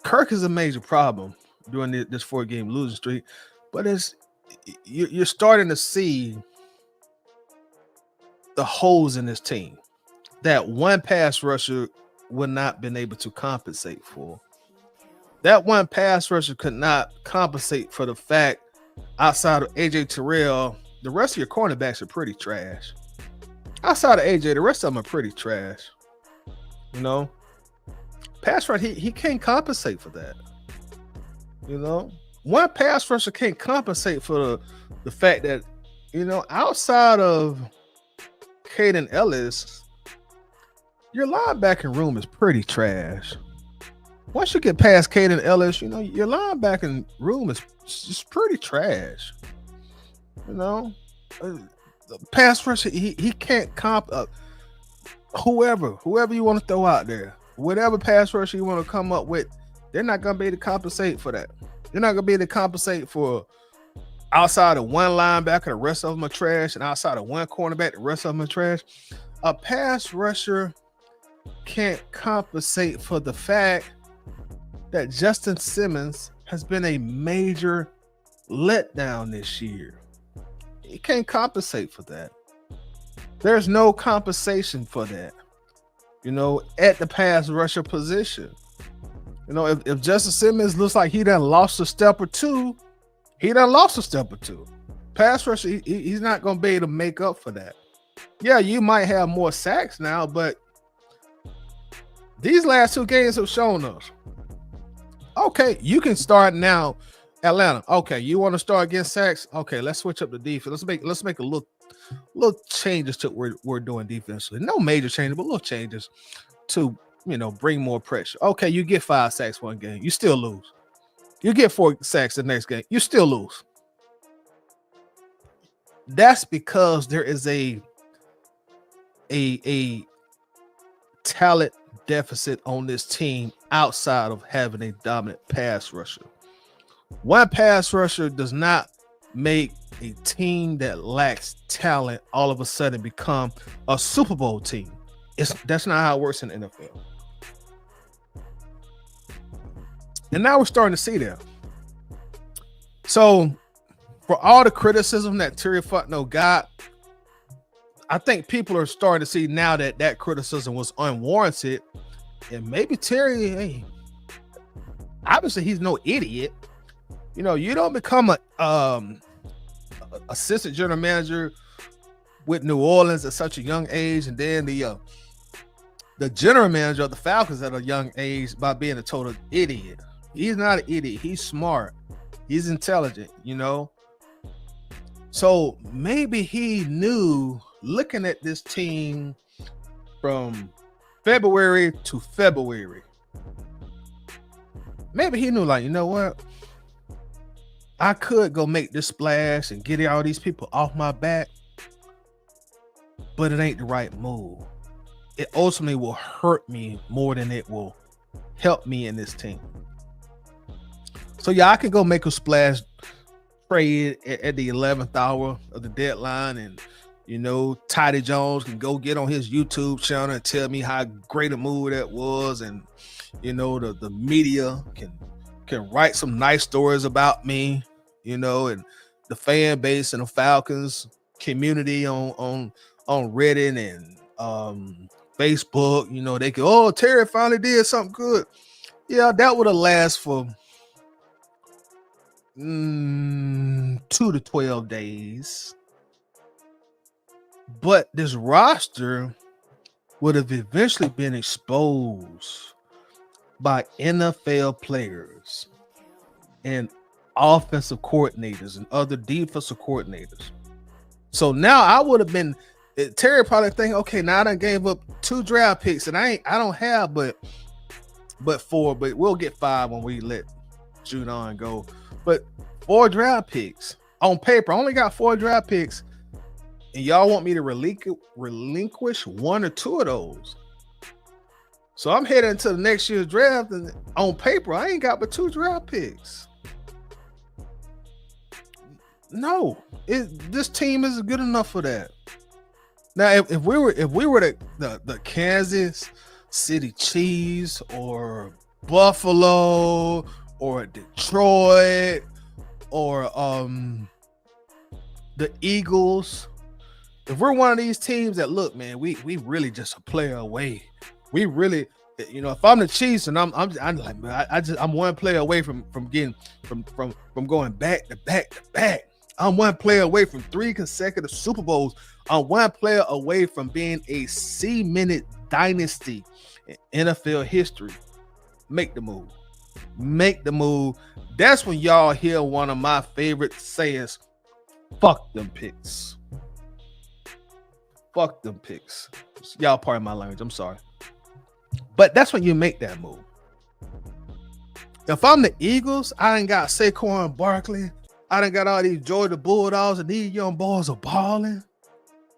Kirk is a major problem during this 4-game losing streak. But you're starting to see the holes in this team that one pass rusher would not been able to compensate for. That one pass rusher could not compensate for the fact, outside of AJ Terrell, the rest of your cornerbacks are pretty trash. Outside of AJ, the rest of them are pretty trash. Pass rush, he can't compensate for that. One pass rusher can't compensate for the fact that, outside of Caden Ellis, your linebacking room is pretty trash. Once you get past Caden Ellis, your linebacking room is just pretty trash. The pass rusher, he can't whoever you want to throw out there, whatever pass rusher you want to come up with, they're not going to be able to compensate for that. They're not going to be able to compensate for, outside of one linebacker, the rest of them are trash, and outside of one cornerback, the rest of them are trash. A pass rusher can't compensate for the fact that Justin Simmons has been a major letdown this year. He can't compensate for that. There's no compensation for that, at the pass rusher position. If Justin Simmons looks like he done lost a step or two, Pass rusher, he's not going to be able to make up for that. Yeah, you might have more sacks now, but these last 2 games have shown us, okay, you can start now. Atlanta, okay, you want to start against sacks? Okay, let's switch up the defense. Let's make a little changes to what we're doing defensively. No major changes, but little changes to bring more pressure. Okay, you get 5 sacks one game, you still lose. You get 4 sacks the next game, you still lose. That's because there is a talent deficit on this team outside of having a dominant pass rusher. One pass rusher does not make a team that lacks talent all of a sudden become a Super Bowl team. That's not how it works in the NFL. And now we're starting to see that. So for all the criticism that Terry Fontenot got, I think people are starting to see now that that criticism was unwarranted. And maybe Terry, hey, obviously he's no idiot. You know, you don't become a assistant general manager with New Orleans at such a young age, and then the general manager of the Falcons at a young age by being a total idiot. He's not an idiot. He's smart. He's intelligent, you know. So maybe he knew, looking at this team from February to February, maybe he knew, like, you know what? I could go make this splash and get all these people off my back, but it ain't the right move. It ultimately will hurt me more than it will help me in this team. So yeah, I can go make a splash trade at the 11th hour of the deadline, and you know, Toddy Jones can go get on his YouTube channel and tell me how great a move that was, and you know, the media can write some nice stories about me, you know, and the fan base and the Falcons community on Reddit and Facebook, you know, they could, oh, Terry finally did something good. Yeah, that would have lasted for 2 to 12 days. But this roster would have eventually been exposed by NFL players and offensive coordinators and other defensive coordinators. So now I would have been, Terry probably thinking, okay, now I done gave up 2 draft picks and I don't have but 4, but we'll get 5 when we let Judon go. But 4 draft picks on paper. I only got 4 draft picks, and y'all want me to relinquish 1 or 2 of those. So I'm heading into the next year's draft, and on paper, I ain't got but 2 draft picks. No, this team isn't good enough for that. Now, if we were the Kansas City Chiefs or Buffalo or Detroit or the Eagles, if we're one of these teams that, look, man, we really just a player away. We really, you know, if I'm the Chiefs and I'm like, man, I'm one player away from getting from going back to back to back. I'm one player away from 3 consecutive Super Bowls. I'm one player away from being a cemented dynasty in NFL history. Make the move. Make the move. That's when y'all hear one of my favorite sayings, fuck them picks. Fuck them picks. Y'all pardon my language. I'm sorry. But that's when you make that move. If I'm the Eagles, I done got Saquon Barkley. I done got all these Georgia Bulldogs, and these young boys are balling.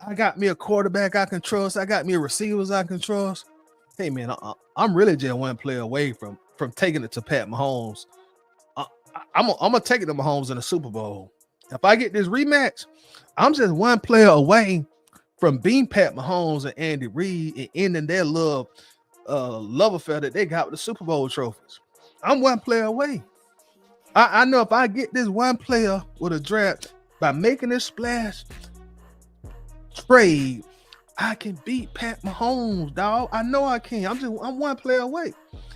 I got me a quarterback I can trust. I got me receivers I can trust. Hey, man, I'm really just one player away from taking it to Pat Mahomes. I'm going to take it to Mahomes in the Super Bowl. If I get this rematch, I'm just one player away from being Pat Mahomes and Andy Reid and ending their love affair that they got with the Super Bowl trophies. I'm one player away. I know if I get this one player with a draft by making this splash trade, I can beat Pat Mahomes, dog. I know I can. I'm one player away.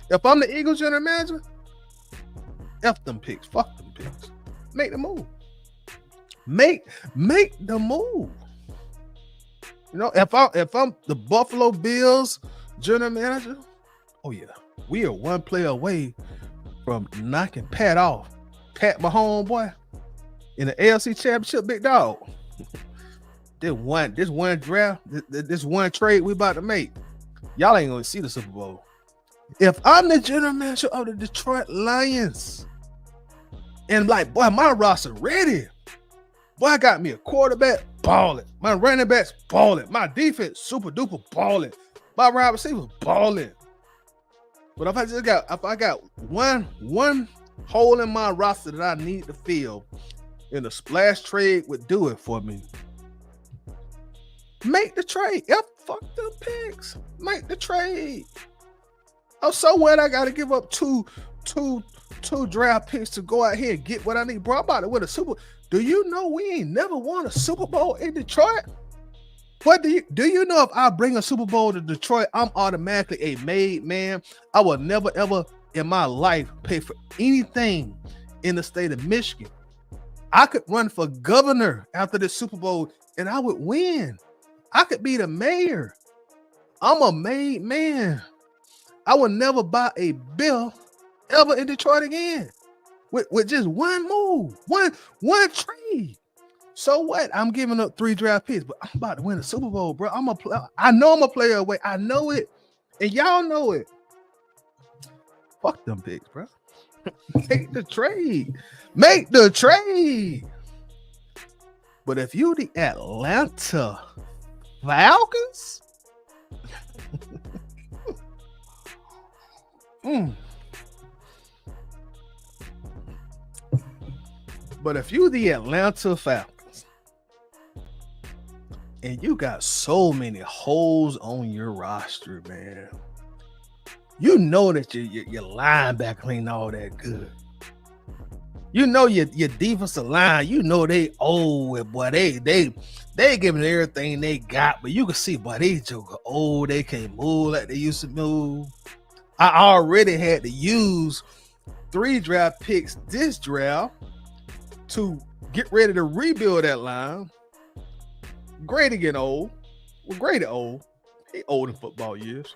If I'm the Eagles general manager, F them picks. Fuck them picks. Make the move. Make the move. You know, if I'm the Buffalo Bills general manager, oh yeah, we are one player away from knocking Pat off. Pat Mahomes, boy, in the AFC Championship, big dog. This one draft, this one trade we about to make, y'all ain't gonna see the Super Bowl. If I'm the general manager of the Detroit Lions, and like, boy, my roster ready. Boy, I got me a quarterback, balling. My running backs, balling. My defense, super duper balling. My wide receivers, balling. But if I got one hole in my roster that I need to fill, and a splash trade would do it for me. Make the trade. Yep, fuck them picks. Make the trade. Oh, so what? I got to give up two draft picks to go out here and get what I need. Bro, I'm about to win a Super Bowl. Do you know we ain't never won a Super Bowl in Detroit? What do you know if I bring a Super Bowl to Detroit, I'm automatically a made man? I will never, ever in my life pay for anything in the state of Michigan. I could run for governor after the Super Bowl and I would win. I could be the mayor. I'm a made man. I will never buy a bill ever in Detroit again with just one move, one trade. So what? I'm giving up 3 draft picks, but I'm about to win a Super Bowl, bro. I know I'm a player away. I know it, and y'all know it. Fuck them picks, bro. Make the trade. Make the trade. But if you the Atlanta Falcons, But if you the Atlanta Falcons and you got so many holes on your roster, man, you know that your linebacker ain't all that good. You know your defensive line, you know they old, boy. They giving everything they got, but you can see, boy, they joker old. They can't move like they used to move. I already had to use 3 draft picks this draft to get ready to rebuild that line. Grady getting old. Well, Grady old. He old in football years.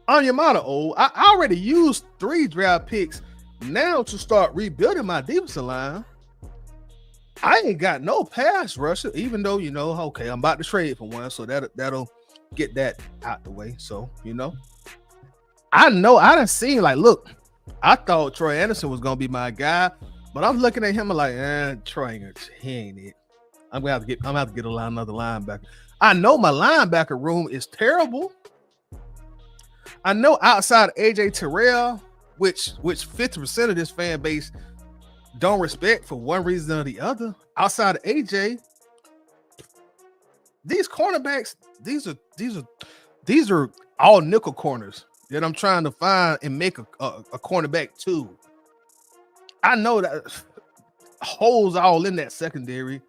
Onyemata old. I already used 3 draft picks now to start rebuilding my defensive line. I ain't got no pass rusher, even though, okay, I'm about to trade for one, so that'll get that out the way. So, I know I done seen, look, I thought Troy Anderson was gonna be my guy, but I'm looking at him like, Troy, he ain't it. I'm gonna have to get another linebacker. I know my linebacker room is terrible. I know outside of AJ Terrell, which 50% of this fan base don't respect for one reason or the other. Outside of AJ, these cornerbacks, these are all nickel corners that I'm trying to find and make a cornerback too. I know that holes all in that secondary.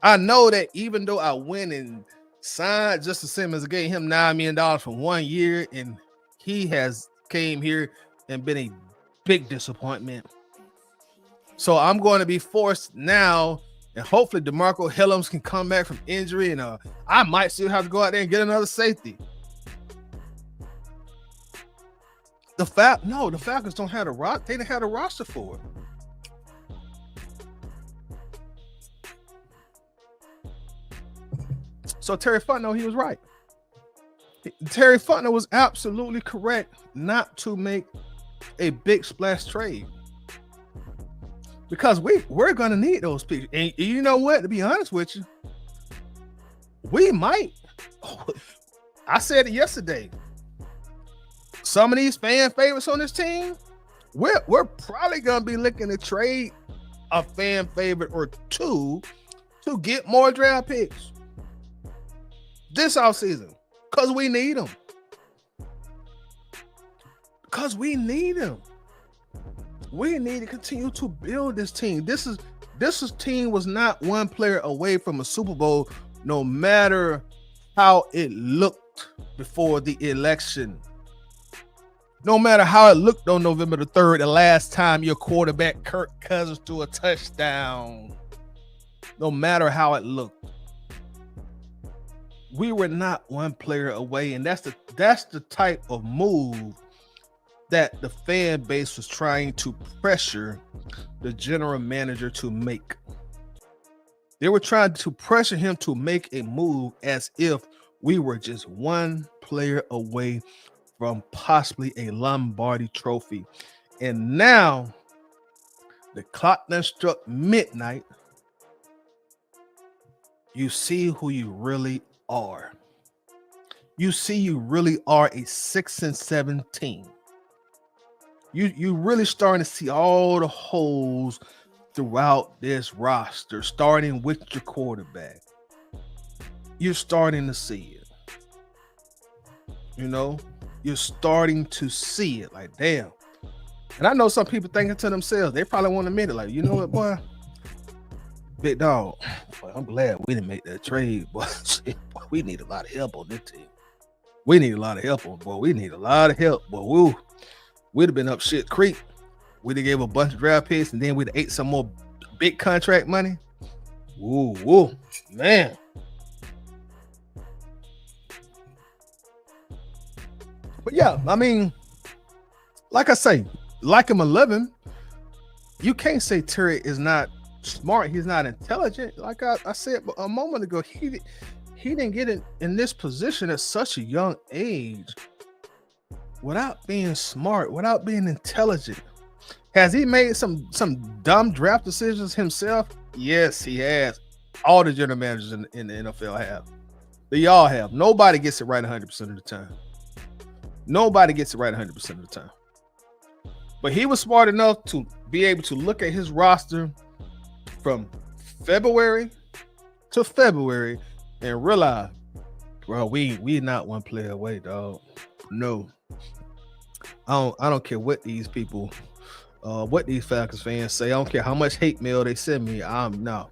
I know that even though I went and signed Justin Simmons, gave him $9 million for 1 year, and he has came here and been a big disappointment. So I'm going to be forced now, and hopefully DeMarco Hellams can come back from injury, and I might still have to go out there and get another safety. The Falcons don't have they didn't have a roster for it. So Terry Fontenot, he was right. Terry Fontenot was absolutely correct not to make a big splash trade, because we're gonna need those picks. And you know what? To be honest with you, we might. I said it yesterday. Some of these fan favorites on this team, we're probably gonna be looking to trade a fan favorite or two to get more draft picks this offseason, because we need them. Because we need them. We need to continue to build this team. This team was not one player away from a Super Bowl, no matter how it looked before the election. No matter how it looked on November the 3rd, the last time your quarterback Kirk Cousins threw a touchdown. No matter how it looked, we were not one player away, and that's the type of move that the fan base was trying to pressure the general manager to make. They were trying to pressure him to make a move as if we were just one player away from possibly a Lombardi trophy. And now the clock done struck midnight. You see who you really are. you really are a 6-7 team. You really starting to see all the holes throughout this roster, starting with your quarterback. You're starting to see it. You're starting to see it. Like, damn. And I know some people thinking to themselves, they probably want to admit it. Like, you know what, boy? Big dog, boy, I'm glad we didn't make that trade, boy. Shit, boy, we need a lot of help on this team. We need a lot of help, boy. We need a lot of help, boy. We'd have been up shit creek. We'd have gave a bunch of draft picks, and then we'd have ate some more big contract money. Woo, man. But yeah, I mean, like I say, like him 11, you can't say Terry is not smart. He's not intelligent. Like I said a moment ago, he didn't get in this position at such a young age without being smart, without being intelligent. Has he made some dumb draft decisions himself? Yes, he has. All the general managers in the NFL have. They all have. Nobody gets it right 100% of the time. Nobody gets it right 100% of the time. But he was smart enough to be able to look at his roster from February to February and realize, bro, we not one player away, dog. No. I don't care what these people, what these Falcons fans say. I don't care how much hate mail they send me. I'm not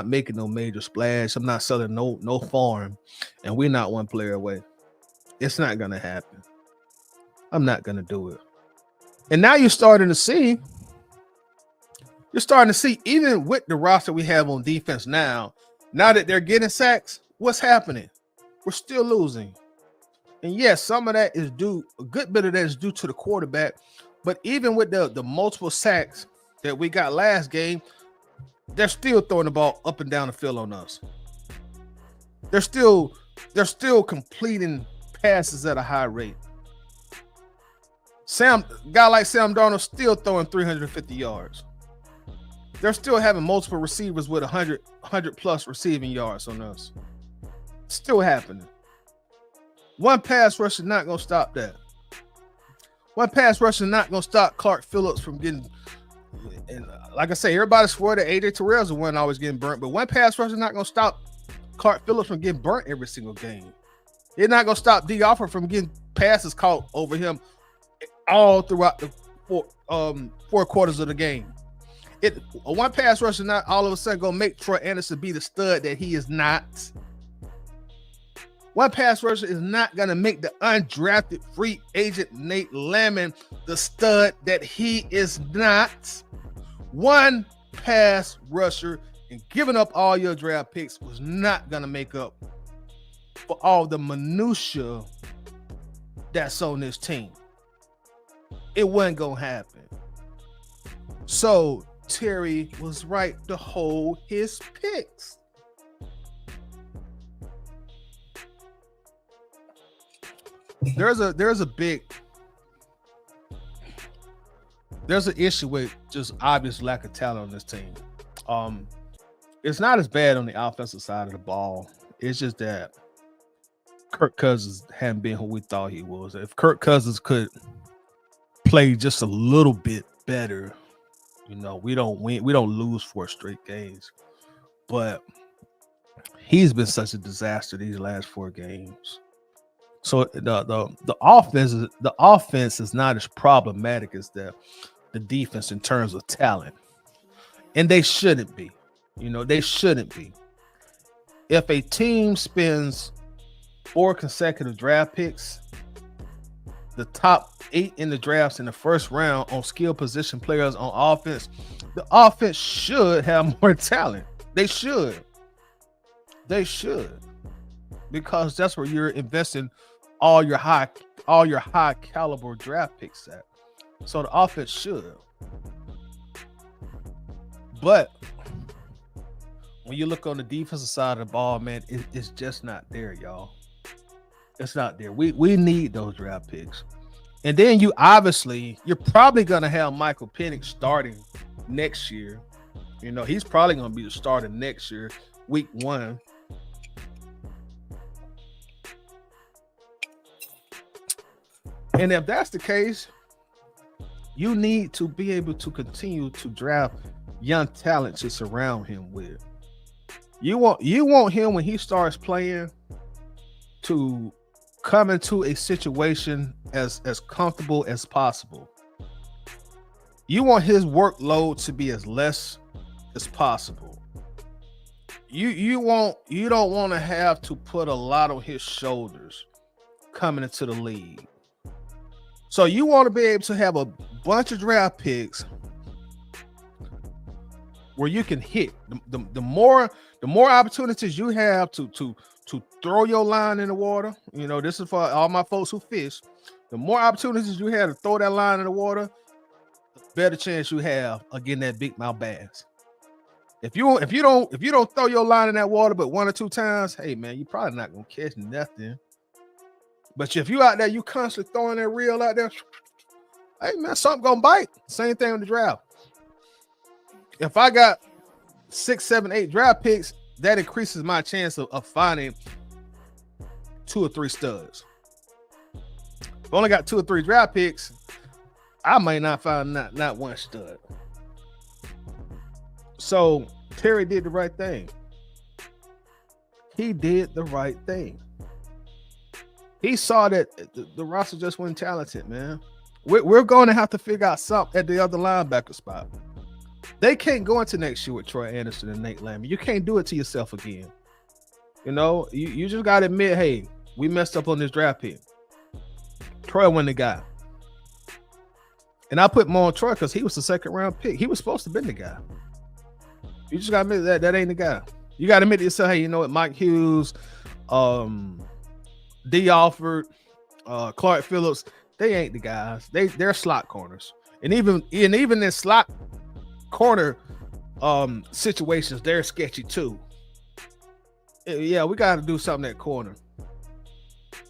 making no major splash. I'm not selling no farm, and we're not one player away. It's not gonna happen. I'm not gonna do it. And now you're starting to see, even with the roster we have on defense now that they're getting sacks, what's happening? We're still losing. And yes, some of that is due, a good bit of that is due to the quarterback. But even with the multiple sacks that we got last game, they're still throwing the ball up and down the field on us. They're still completing passes at a high rate. Guy like Sam Darnold still throwing 350 yards. They're still having multiple receivers with 100 plus receiving yards on us. Still happening. One pass rush is not going to stop that. One pass rush is not going to stop Clark Phillips from getting, and like I say, everybody swore that AJ Terrell's the one always getting burnt, but one pass rush is not going to stop Clark Phillips from getting burnt every single game. It's not going to stop D. Offer from getting passes caught over him all throughout the four quarters of the game. A one pass rush is not all of a sudden going to make Troy Anderson be the stud that he is not. One pass rusher is not going to make the undrafted free agent Nate Lamon the stud that he is not. One pass rusher and giving up all your draft picks was not going to make up for all the minutia that's on this team. It wasn't going to happen. So Terry was right to hold his picks. There's an issue with just obvious lack of talent on this team. It's not as bad on the offensive side of the ball. It's just that Kirk Cousins hadn't been who we thought he was. If Kirk Cousins could play just a little bit better, we don't lose 4 straight games. But he's been such a disaster these last 4 games. So the offense is not as problematic as the defense in terms of talent, and they shouldn't be. They shouldn't be. If a team spends 4 consecutive draft picks, the top 8 in the drafts in the first round on skill position players on offense, the offense should have more talent. They should, because that's where you're investing all your high caliber draft picks at. So the offense should. But when you look on the defensive side of the ball, man, it's just not there, y'all. It's not there. We need those draft picks. And then you're probably going to have Michael Penix starting next year. He's probably going to be the starter next year, week 1. And if that's the case, you need to be able to continue to draft young talent to surround him with. You want him when he starts playing to come into a situation as comfortable as possible. You want his workload to be as less as possible. You don't want to have to put a lot on his shoulders coming into the league. So you want to be able to have a bunch of draft picks where you can hit. The more opportunities you have to throw your line in the water, this is for all my folks who fish. The more opportunities you have to throw that line in the water, the better chance you have of getting that big mouth bass. If you don't throw your line in that water but 1 or 2 times, hey man, you're probably not gonna catch nothing. But if you out there, you constantly throwing that reel out there, hey man, something gonna bite. Same thing with the draft. If I got 6, 7, 8 draft picks, that increases my chance of finding 2 or 3 studs. If I only got 2 or 3 draft picks, I might not find not one stud. So Terry did the right thing. He did the right thing. He saw that the roster just wasn't talented, man. We're going to have to figure out something at the other linebacker spot. They can't go into next year with Troy Anderson and Nate Lamb. You can't do it to yourself again. You just got to admit, hey, we messed up on this draft pick. Troy wasn't the guy. And I put more on Troy because he was the 2nd round pick. He was supposed to be the guy. You just got to admit that ain't the guy. You got to admit to yourself, hey, you know what, Mike Hughes, D. Alford, Clark Phillips, they ain't the guys. They're slot corners. And even in slot corner situations, they're sketchy too. Yeah, we got to do something at corner.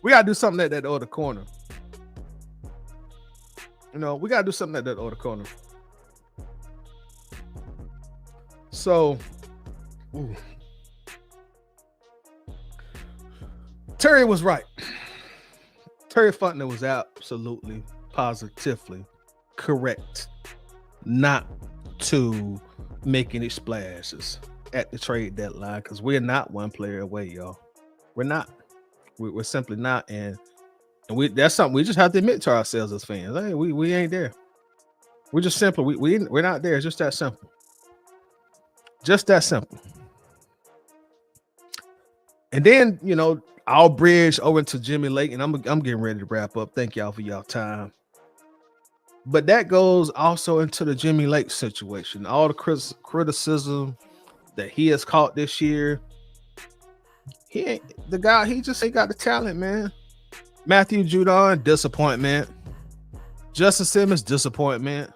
We got to do something at that other corner. We got to do something at that other corner. So, Terry was right. Terry Fontenot was absolutely, positively correct not to make any splashes at the trade deadline because we're not one player away, y'all. We're not. We're simply not, and that's something we just have to admit to ourselves as fans. Hey, we ain't there. We're just simply we're not there. It's just that simple. Just that simple. And then I'll bridge over to Jimmy Lake, and I'm getting ready to wrap up. Thank y'all for y'all time. But that goes also into the Jimmy Lake situation. All the criticism that he has caught this year. He ain't the guy. He just ain't got the talent, man. Matthew Judon, disappointment. Justin Simmons, disappointment.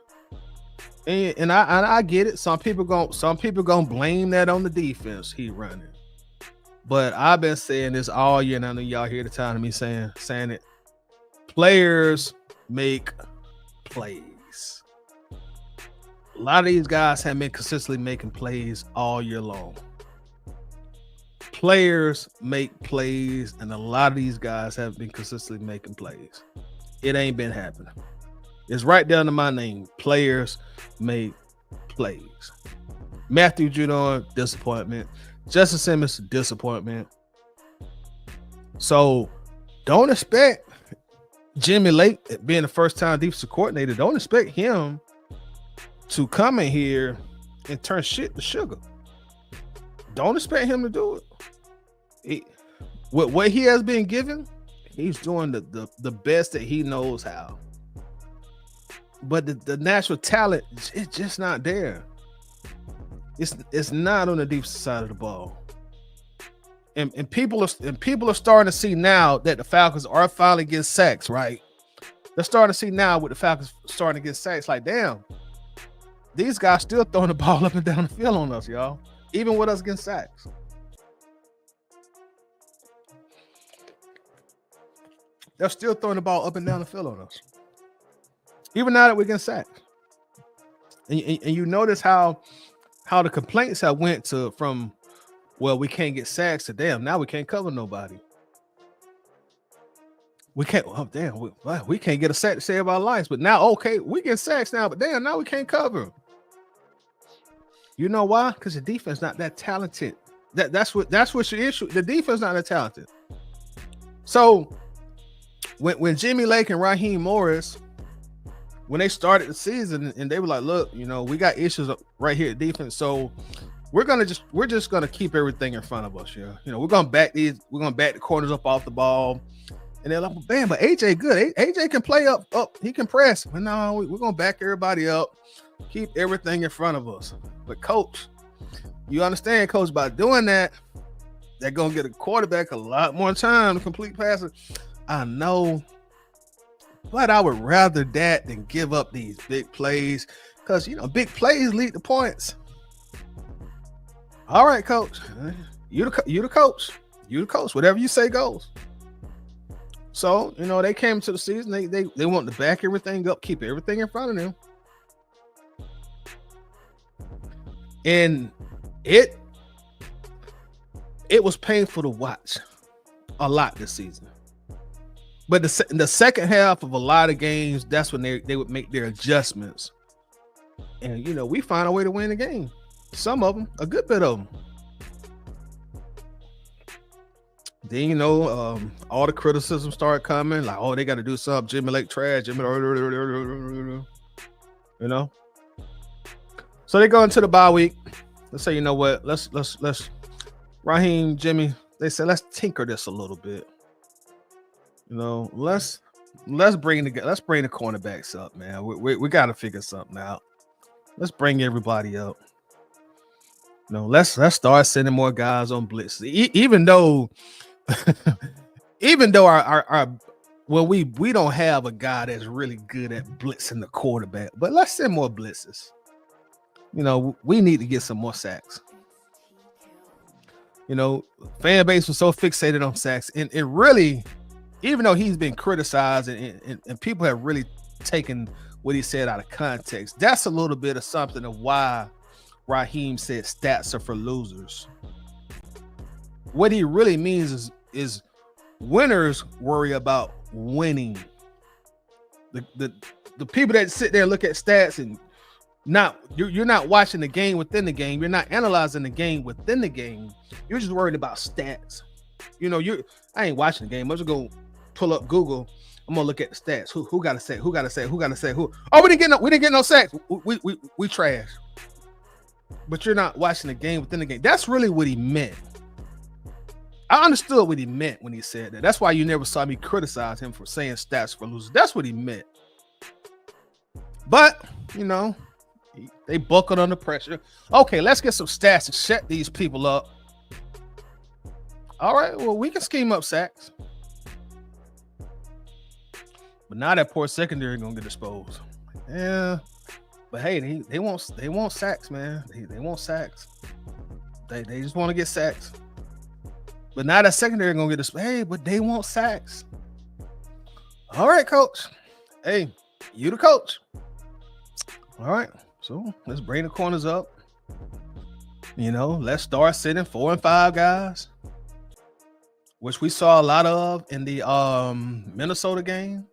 And I get it. Some people gonna blame that on the defense he running. But I've been saying this all year, and I know y'all hear the time of me saying it. Players make plays. A lot of these guys have been consistently making plays all year long. Players make plays, and a lot of these guys have been consistently making plays. It ain't been happening. It's right down to my name. Players make plays. Matthew Judon, disappointment. Justin Simmons, disappointment. So don't expect Jimmy Lake, being the first-time defensive coordinator, don't expect him to come in here and turn shit to sugar. Don't expect him to do it. With what he has been given, he's doing the best that he knows how. But the natural talent, it's just not there. It's not on the defensive side of the ball. And people are starting to see now that the Falcons are finally getting sacks, right? They're starting to see now with the Falcons starting to get sacks. Like, damn, these guys still throwing the ball up and down the field on us, y'all. Even with us getting sacks. They're still throwing the ball up and down the field on us. Even now that we're getting sacked. And you notice how the complaints have went from, well, we can't get sacks to damn, now we can't cover nobody. We can't. Oh damn, we can't get a sack to save our lives. But now, okay, we get sacks now. But damn, now we can't cover. You know why? Because the defense not that talented. That's what's your issue. The defense not that talented. So when Jimmy Lake and Raheem Morris, when they started the season, and they were like, look, we got issues right here at defense. So we're just gonna keep everything in front of us. Yeah. We're gonna back the corners up off the ball. And they're like, bam, but AJ good. AJ can play up. He can press. But no, we're gonna back everybody up, keep everything in front of us. But coach, you understand, coach, by doing that, they're gonna get a quarterback a lot more time to complete passes. I know, but I would rather that than give up these big plays, because big plays lead to points. All right, coach, you the coach. You the coach. Whatever you say goes. So, they came to the season. They want to back everything up, keep everything in front of them. And it was painful to watch a lot this season. But the second half of a lot of games, that's when they would make their adjustments. And, we find a way to win the game. Some of them, a good bit of them. Then, all the criticism started coming, like, oh, they got to do something. Jimmy Lake trash. So they go into the bye week. Let's say, you know what? Let's Raheem, Jimmy, they said, let's tinker this a little bit. Let's bring the cornerbacks up, man. We got to figure something out. Let's bring everybody up. Let's start sending more guys on blitz. Even though our we don't have a guy that's really good at blitzing the quarterback, but let's send more blitzes. We need to get some more sacks. Fan base was so fixated on sacks, and it really, even though he's been criticized and people have really taken what he said out of context, that's a little bit of something of why Raheem said stats are for losers. What he really means is winners worry about winning. The people that sit there and look at stats and you're not watching the game within the game. You're not analyzing the game within the game. You're just worried about stats. I ain't watching the game. I'm just gonna pull up Google. I'm gonna look at the stats. Who got to say? Who got to say? Who got to say? Who? Oh, we didn't get no sacks. We trash. But you're not watching the game within the game. That's really what he meant. I understood what he meant when he said that. That's why you never saw me criticize him for saying stats for losers. That's what he meant. But, they buckled under pressure. Okay, let's get some stats to shut these people up. All right, well, we can scheme up sacks. But now that poor secondary gonna get exposed. Yeah. But hey, they want sacks, man. They want sacks. They just want to get sacks. But now that secondary gonna get exposed. Hey, but they want sacks. All right, coach. Hey, you the coach. All right. So let's bring the corners up. Let's start sitting 4 and 5 guys, which we saw a lot of in the Minnesota game.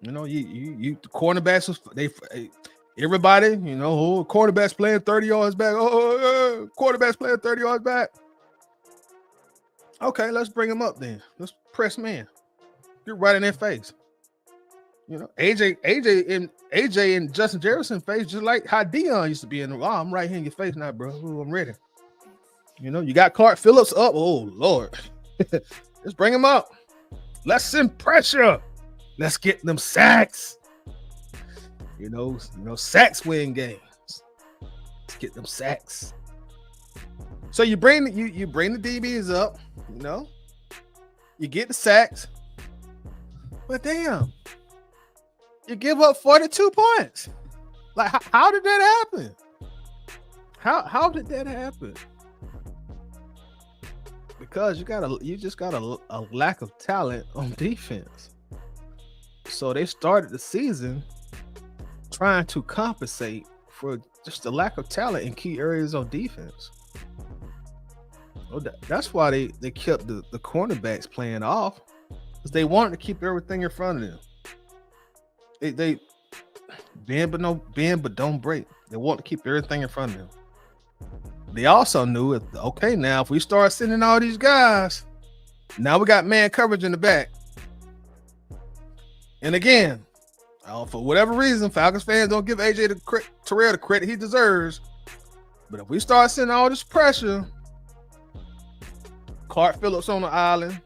You the cornerbacks everybody, quarterbacks playing 30 yards back. Quarterbacks playing 30 yards back. Okay, let's bring them up then. Let's press man. Get right in their face. AJ and Justin Jefferson face just like how Dion used to be in the I'm right here in your face now, bro. Ooh, I'm ready. You got Clark Phillips up. Oh Lord. Let's bring him up. Let's send pressure. Let's get them sacks. Sacks win games. Let's get them sacks. So you bring the DBs up, you get the sacks, but damn, you give up 42 points. Like, how did that happen? How did that happen? Because you just got a lack of talent on defense. So they started the season trying to compensate for just the lack of talent in key areas on defense. That's why they kept the cornerbacks playing off. because they wanted to keep everything in front of them. They bend but don't break. They want to keep everything in front of them. They also knew if we start sending all these guys, now we got man coverage in the back. And again, for whatever reason, Falcons fans don't give AJ Terrell the credit he deserves. But if we start sending all this pressure, Clark Phillips on the island,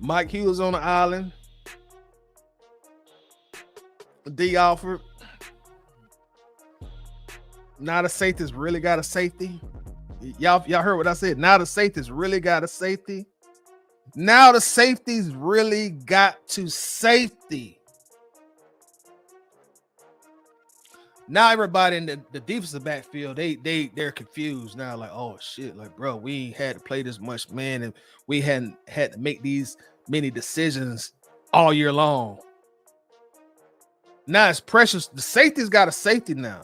Mike Hughes on the island, D. Alford. Now the safety's really got a safety. Y'all heard what I said. Now the safety's really got a safety. Now the safety's really got to safety. Now everybody in the defensive backfield, they're confused now. Like, oh shit, like bro, we ain't had to play this much, man, and we hadn't had to make these many decisions all year long. Now it's precious. The safety's got a safety now.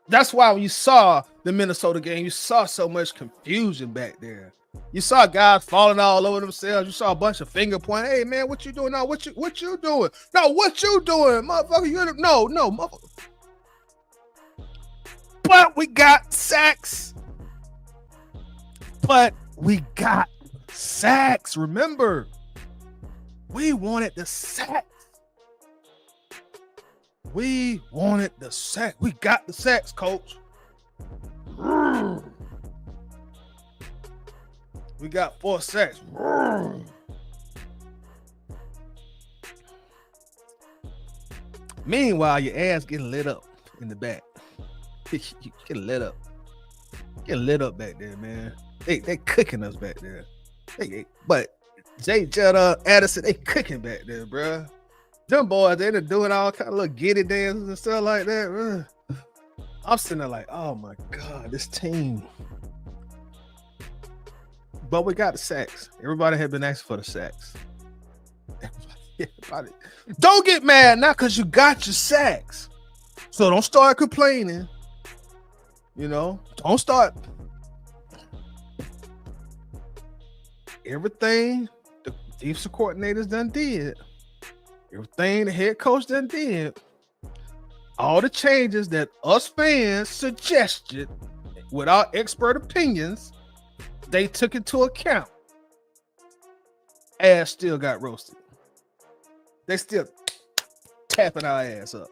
That's why when you saw the Minnesota game, you saw so much confusion back there. You saw guys falling all over themselves. You saw a bunch of finger pointing. Hey man, what you doing now? What you doing? No, what you doing, motherfucker? No, motherfucker. But we got sacks. Remember, we wanted the sacks. We wanted the sack. We got the sacks, coach. We got 4 sacks. Meanwhile, your ass getting lit up in the back. You getting lit up. Getting lit up back there, man. They cooking us back there. But Jay Jetta, Addison, they cooking back there, bro. Them boys, they're doing all kind of little giddy dances and stuff like that. Bro. I'm sitting there like, oh my God, this team. But we got the sacks. Everybody had been asking for the sacks. Everybody. Don't get mad now because you got your sacks. So don't start complaining. Don't start. Everything the defensive coordinators done did. Everything the head coach done did. All the changes that us fans suggested with our expert opinions, they took into account. Ass still got roasted. They still tapping our ass up.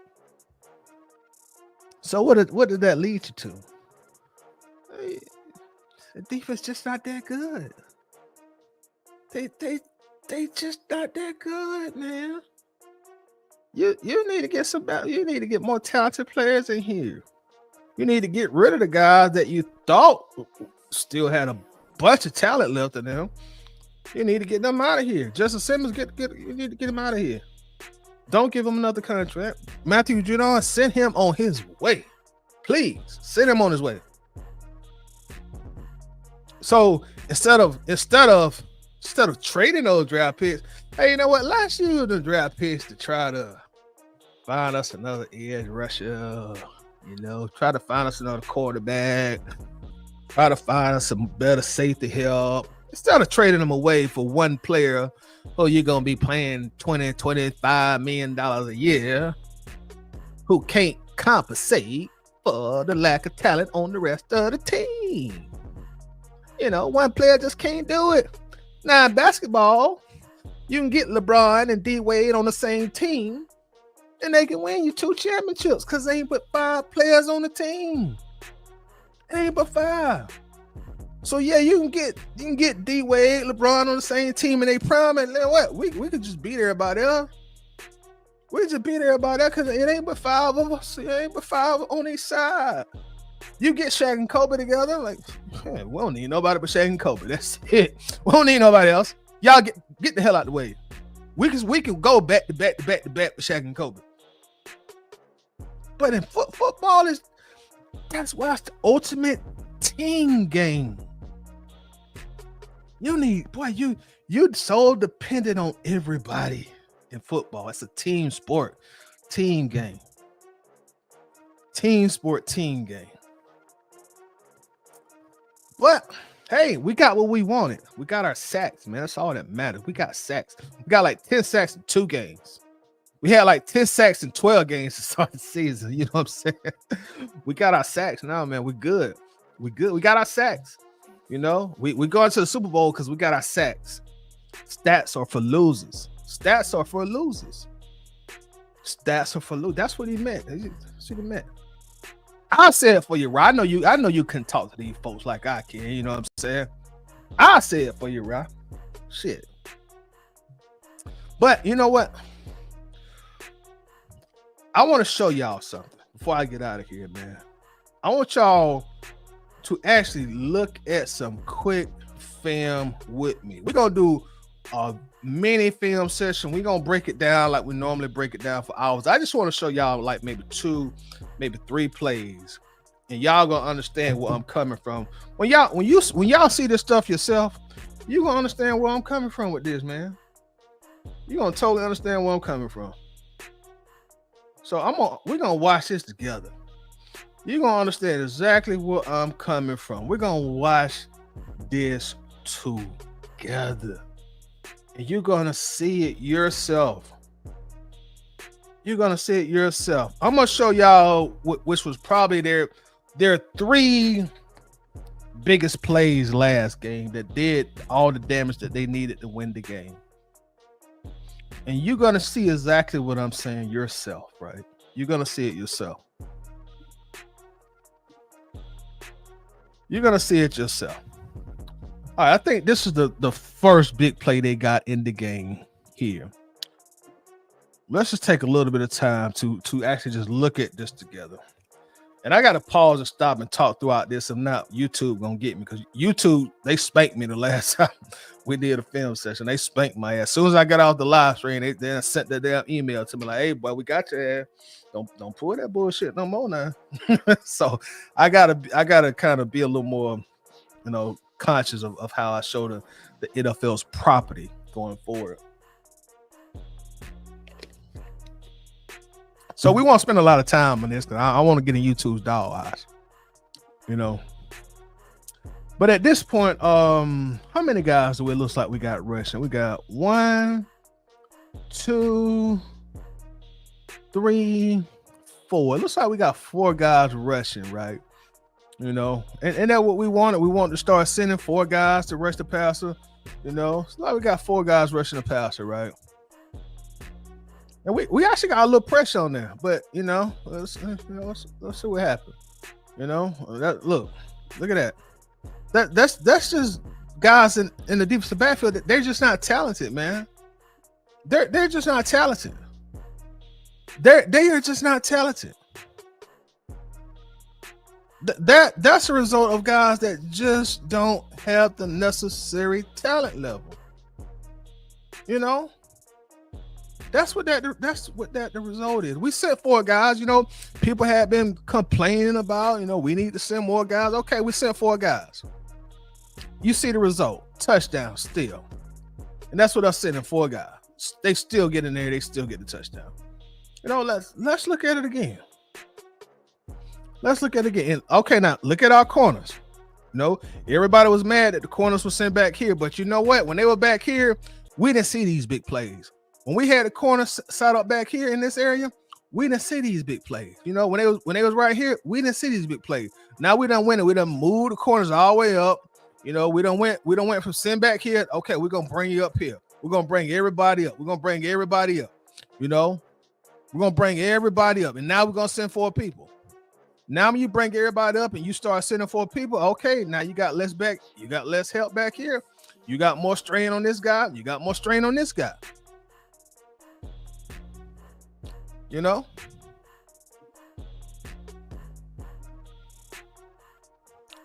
So what did that lead you to? The defense just not that good. They just not that good, man. You need to get you need to get more talented players in here. You need to get rid of the guys that you thought still had a bunch of talent left in them. You need to get them out of here. Justin Simmons, you need to get him out of here. Don't give him another contract. Matthew Judon, send him on his way. Please send him on his way. So instead of trading those draft picks, hey, you know what? Let's use the draft picks to try to find us another edge rusher. Try to find us another quarterback. Try to find us some better safety help. Instead of trading them away for one player who you're going to be paying $20-25 million a year, who can't compensate for the lack of talent on the rest of the team. One player just can't do it. Now, in basketball, you can get LeBron and D Wade on the same team, and they can win you 2 championships because they ain't but 5 players on the team. It ain't but 5. So yeah, you can get D Wade, LeBron on the same team, and they prime. And what? We could just beat everybody else. We just beat everybody else because it ain't but 5 of us. It ain't but 5 on each side. You get Shaq and Kobe together, like, man, we don't need nobody but Shaq and Kobe. That's it. We don't need nobody else. Y'all get the hell out the way. We can go back to back with Shaq and Kobe. But in football that's why it's the ultimate team game. You so dependent on everybody in football. It's a team sport, team game. Team sport, team game. But Hey, we got what we wanted. We got our sacks, man. That's all that matters. We got sacks. We got like 10 sacks in 2 games. We had like 10 sacks in 12 games to start the season. You know what I'm saying? We got our sacks now, man. We good. We good. We got our sacks. You know, we going to the Super Bowl because we got our sacks. Stats are for losers. Stats are for losers. Stats are for losers. That's what he meant. That's what he meant. I'll say it for you, Rod. I know you can talk to these folks like I can. You know what I'm saying? I'll say it for you, Rod. Shit. But you know what? I want to show y'all something before I get out of here, man. I want y'all to actually look at some quick film with me. We're going to do a mini film session. We're going to break it down like we normally break it down for hours. I just want to show y'all like maybe 2, maybe 3 plays. And y'all going to understand where I'm coming from. When y'all see this stuff yourself, you're going to understand where I'm coming from with this, man. You're going to totally understand where I'm coming from. So we're going to watch this together. You're going to understand exactly where I'm coming from. We're going to watch this together. And you're going to see it yourself. You're going to see it yourself. I'm going to show y'all which was probably their 3 biggest plays last game that did all the damage that they needed to win the game. And you're going to see exactly what I'm saying yourself, right? You're going to see it yourself. You're going to see it yourself. All right, I think this is the first big play they got in the game here. Let's just take a little bit of time to actually just look at this together. And I got to pause and stop and talk throughout this. If not, YouTube going to get me because YouTube, they spanked me the last time we did a film session. They spanked my ass. As soon as I got off the live stream, they sent that damn email to me like, hey, boy, we got your ass. Don't pull that bullshit no more now. So I gotta kind of be a little more, conscious of how I show the NFL's property going forward. So we won't spend a lot of time on this because I want to get in YouTube's dog eyes, But at this point, how many guys do it looks like we got rushing? We got 1, 2, 3, 4. It looks like we got 4 guys rushing, right? And that's what we wanted. We wanted to start sending 4 guys to rush the passer. It's like we got 4 guys rushing the passer, right? And we actually got a little pressure on there, but let's see what happens. Look at that. That's just guys in the deepest backfield. They're just not talented, man. They're just not talented. They are just not talented. That's a result of guys that just don't have the necessary talent level. That's what the result is. We sent 4 guys. People had been complaining about. We need to send more guys. Okay, we sent 4 guys. You see the result. Touchdown still, and that's what I'm sending 4 guys. They still get in there. They still get the touchdown. Let's look at it again. Let's look at it again. Okay, now look at our corners. Everybody was mad that the corners were sent back here, but you know what? When they were back here, we didn't see these big plays. When we had the corner side up back here in this area, we didn't see these big plays. When they was right here, we didn't see these big plays. Now we done win it. We done moved the corners all the way up. We done went from send back here. Okay, we're gonna bring you up here. We're gonna bring everybody up. We're gonna bring everybody up. We're gonna bring everybody up, and now we're gonna send 4 people. Now when you bring everybody up and you start sending 4 people, okay, now you got less back. You got less help back here. You got more strain on this guy. You got more strain on this guy.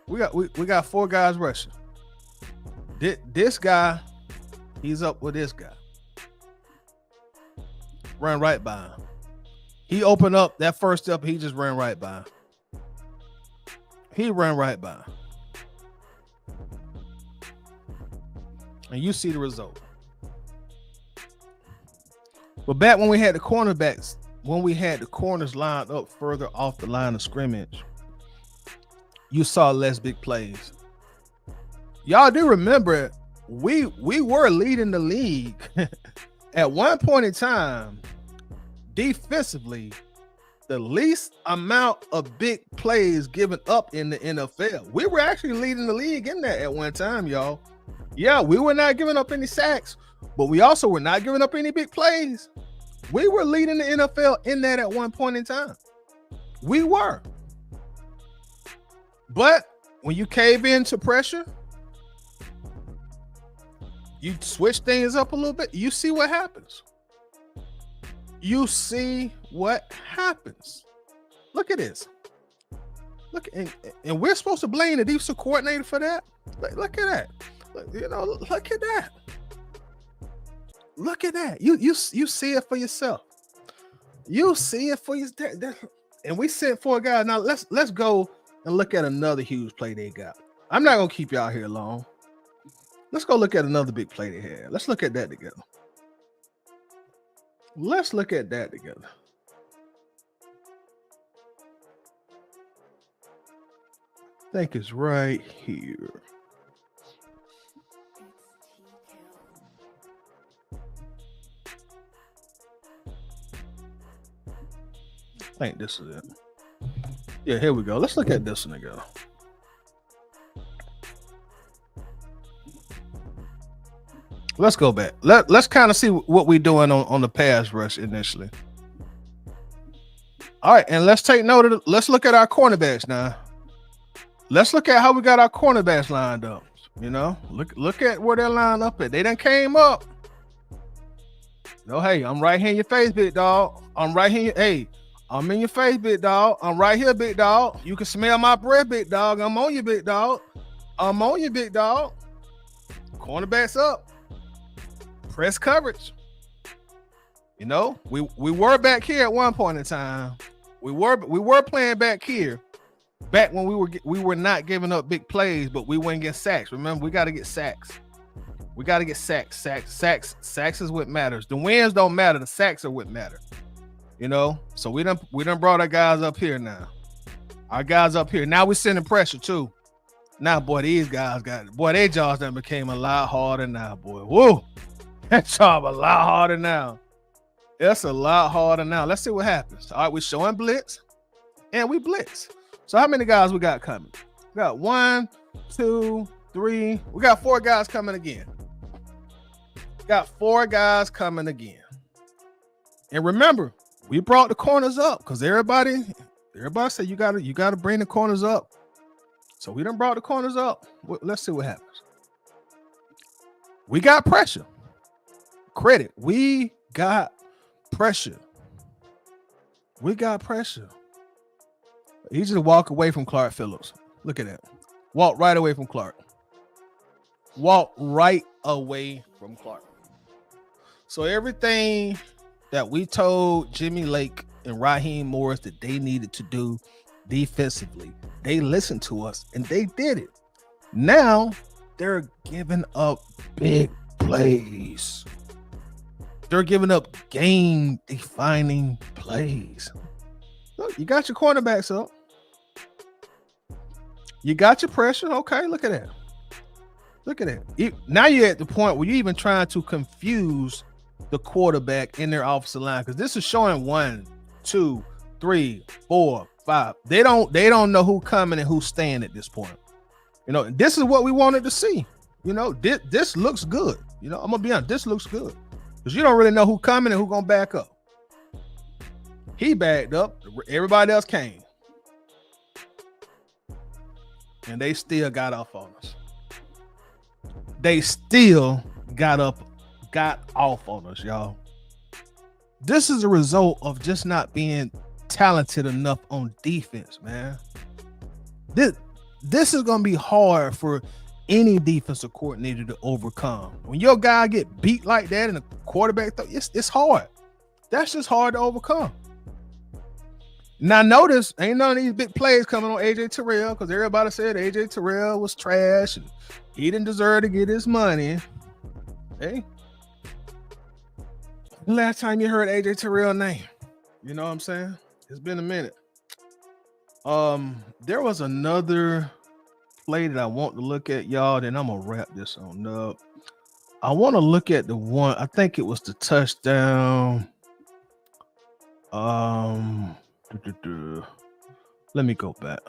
We got 4 guys rushing. This guy, he's up with this guy. Run right by him. He opened up that first step. He just ran right by him. He ran right by him. And you see the result. But back when we had the cornerbacks, when we had the corners lined up further off the line of scrimmage, you saw less big plays. Y'all do remember we were leading the league at one point in time defensively, the least amount of big plays given up in the NFL. We were actually leading the league in that at one time, y'all. Yeah, we were not giving up any sacks, but we also were not giving up any big plays. We were leading the NFL in that at one point in time. We were. But when you cave into pressure, you switch things up a little bit, you see what happens. You see what happens. Look at this. Look, and we're supposed to blame the defensive coordinator for that. Look at that. Look at that. Look at that. You see it for yourself. You see it for yourself. And we sent 4 guys. Now let's go and look at another huge play they got. I'm not gonna keep y'all here long. Let's go look at another big play they had. Let's look at that together. Let's look at that together. I think it's right here. I think this is it. Yeah, here we go. Let's look at this one together. Let's go back. Let's kind of see what we're doing on the pass rush initially. All right, and let's take note of let's look at our cornerbacks now. Let's look at how we got our cornerbacks lined up. You know, look at where they're lined up at. They done came up. No, hey, I'm right here in your face, big dog. I'm right here. Hey, I'm in your face, big dog. I'm right here, big dog. You can smell my breath, big dog. I'm on you, big dog. I'm on you, big dog. Cornerbacks up. Press coverage. You know, we were back here at one point in time. We were playing back here, back when we were not giving up big plays, but we weren't getting sacks. Remember, we got to get sacks. We got to get sacks. Sacks is what matters. The wins don't matter. The sacks are what matter. You know, so we done brought our guys up here now. Our guys up here. Now we're sending pressure too. Now, boy, these guys their jaws done became a lot harder now, boy. Whoa. That job a lot harder now. It's a lot harder now. Let's see what happens. All right, we're showing blitz, and we blitz. So how many guys we got coming? We got 1, 2, 3. We got 4 guys coming again. Got 4 guys coming again. And remember, we brought the corners up because everybody said you gotta bring the corners up. So we done brought the corners up. Let's see what happens. We got pressure. Credit. We got pressure. We got pressure. He just walk away from Clark Phillips. Look at that. Walk right away from Clark. Walk right away from Clark. So everything that we told Jimmy Lake and Raheem Morris that they needed to do defensively, they listened to us and they did it. Now they're giving up big plays. They're giving up game-defining plays. Look, you got your cornerbacks up. You got your pressure. Okay, look at that. Look at that. Now you're at the point where you're even trying to confuse the quarterback in their offensive line because this is showing 1, 2, 3, 4, 5. They don't know who's coming and who's staying at this point. You know, this is what we wanted to see. You know, this looks good. You know, I'm gonna be honest. This looks good. Because you don't really know who's coming and who's going to back up. He backed up. Everybody else came. And they still got off on us. They still got off on us, y'all. This is a result of just not being talented enough on defense, man. This is going to be hard for any defensive coordinator to overcome. When your guy get beat like that and the quarterback, it's hard. That's just hard to overcome. Now notice, ain't none of these big plays coming on AJ Terrell because everybody said AJ Terrell was trash and he didn't deserve to get his money. Hey, last time you heard AJ Terrell's name, you know what I'm saying? It's been a minute. There was another play that I want to look at, y'all. Then I'm gonna wrap this on up. I want to look at the one. I think it was the touchdown. Let me go back.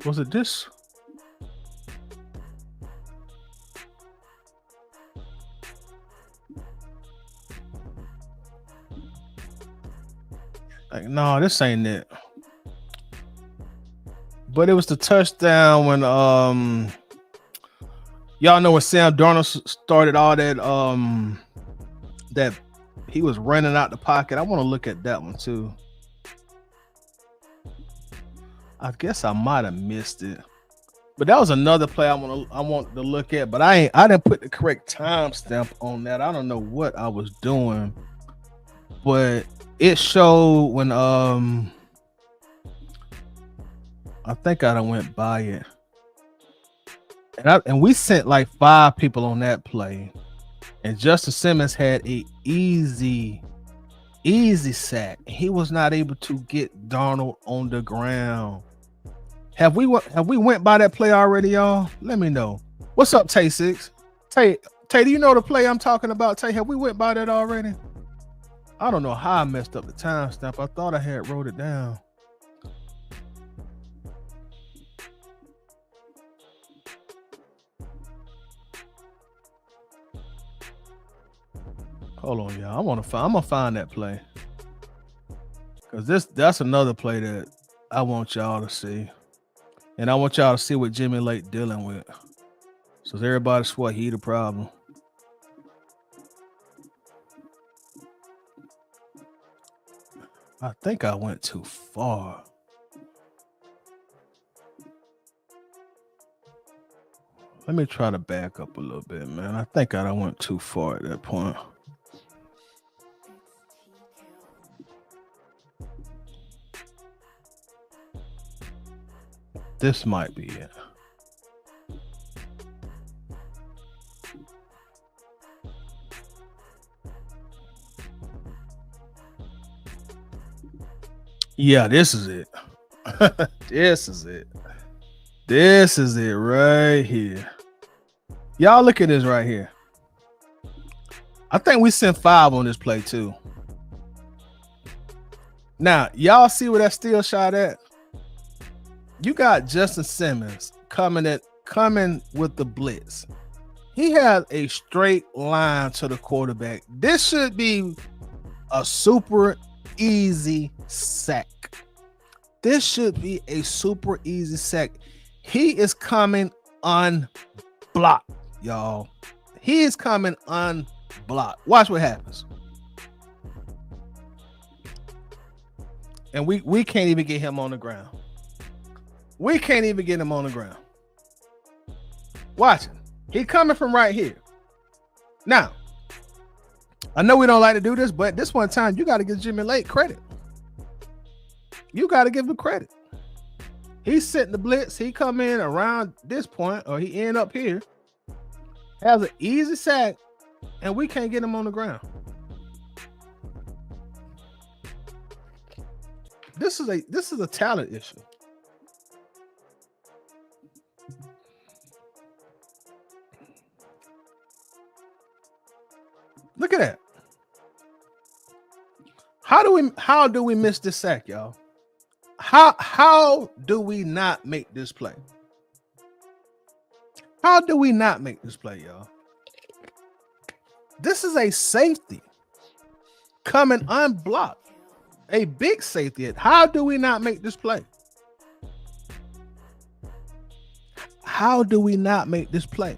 Was it this? Like, no, this ain't it. But it was the touchdown when y'all know when Sam Darnold started all that that he was running out the pocket. I want to look at that one too. I guess I might have missed it. But that was another play I want to look at, but I didn't put the correct timestamp on that. I don't know what I was doing. But it showed when I think I done went by it. And we sent like 5 people on that play. And Justin Simmons had a easy sack. He was not able to get Darnold on the ground. Have we went by that play already, y'all? Let me know. What's up, Tay Six? Tay, do you know the play I'm talking about? Tay, have we went by that already? I don't know how I messed up the timestamp. I thought I had wrote it down. Hold on, y'all. I'm gonna find that play. Cause that's another play that I want y'all to see. And I want y'all to see what Jimmy Lake dealing with. So everybody swear he the problem. I think I went too far. Let me try to back up a little bit, man. I think I went too far at that point. This might be it. Yeah, this is it. This is it. This is it right here. Y'all look at this right here. I think we sent 5 on this play too. Now, y'all see where that steal shot at? You got Justin Simmons coming with the blitz. He has a straight line to the quarterback. This should be a super easy sack. This should be a super easy sack. He is coming unblocked, y'all. He is coming unblocked. Watch what happens. And we can't even get him on the ground. We can't even get him on the ground. Watch him. He coming from right here. Now, I know we don't like to do this, but this one time you got to give Jimmy Lake credit. You got to give him credit. He's setting the blitz. He come in around this point, or he end up here. Has an easy sack, and we can't get him on the ground. This is a talent issue. Look at that. How do we miss this sack, y'all? How do we not make this play? How do we not make this play, y'all? This is a safety coming unblocked. A big safety. How do we not make this play? How do we not make this play?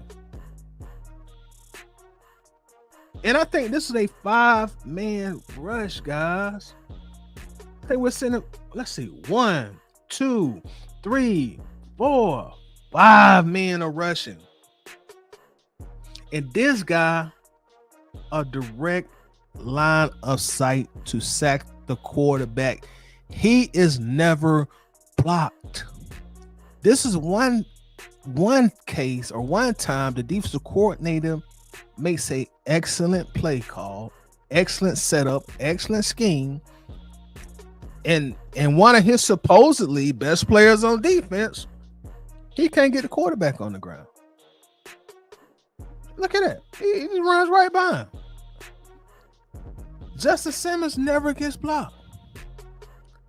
And I think this is a 5-man rush, guys. I think we're sending, let's see, 1, 2, 3, 4, 5 men are rushing. And this guy, a direct line of sight to sack the quarterback. He is never blocked. This is one one case or one time the defensive coordinator makes a excellent play call, excellent setup, excellent scheme, and one of his supposedly best players on defense, he can't get the quarterback on the ground. Look at that. He just runs right by him. Justin Simmons never gets blocked.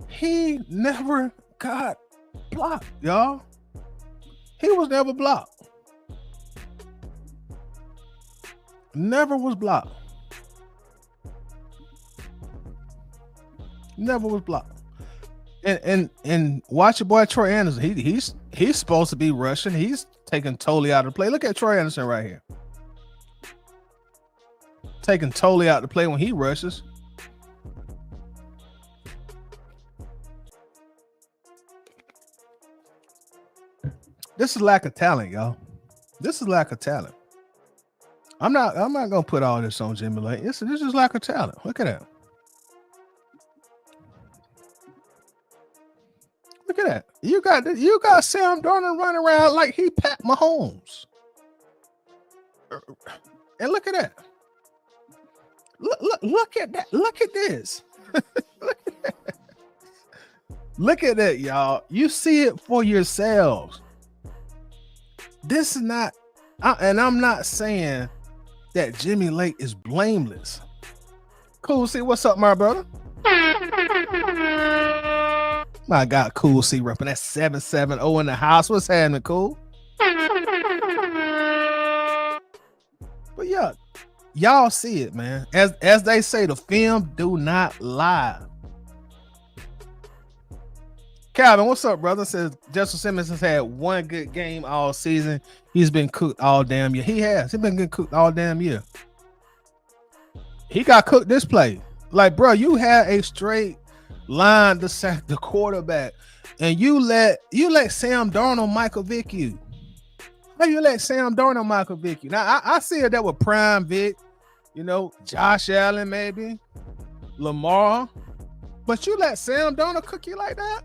He never got blocked, y'all. He was never blocked. Never was blocked. Never was blocked. And watch your boy Troy Anderson. He's supposed to be rushing. He's taken totally out of the play. Look at Troy Anderson right here. Taking totally out of the play when he rushes. This is lack of talent, y'all. This is lack of talent. I'm not gonna put all this on Jimmy Lake. This is lack of talent. Look at that. Look at that. You got Sam Darnold running around like he Pat Mahomes. And look at that. Look at that. Look at this. Look at that, y'all. You see it for yourselves. This is not, and I'm not saying that Jimmy Lake is blameless. Cool C, what's up, my brother? My God, Cool C repping that 770 in the house. What's happening, Cool? But yeah, y'all see it, man. As they say, the film do not lie. Calvin, what's up, brother? Says Justin Simmons has had one good game all season. He's been cooked all damn year. He has. He's been getting cooked all damn year. He got cooked this play. Like, bro, you had a straight line to sack the quarterback, and you let Sam Darnold Michael Vick you. How you let Sam Darnold Michael Vick you? Now I see it that with Prime Vic, Josh Allen maybe, Lamar, but you let Sam Darnold cook you like that?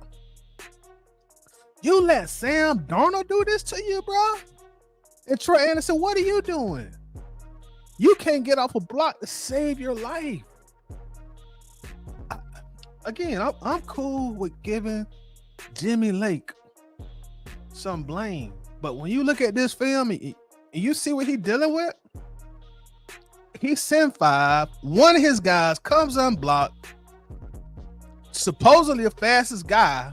You let Sam Darnold do this to you, bro? And Troy Anderson, what are you doing? You can't get off a block to save your life. I'm cool with giving Jimmy Lake some blame, but when you look at this film and you see what he's dealing with, he's 5. One of his guys comes unblocked, supposedly the fastest guy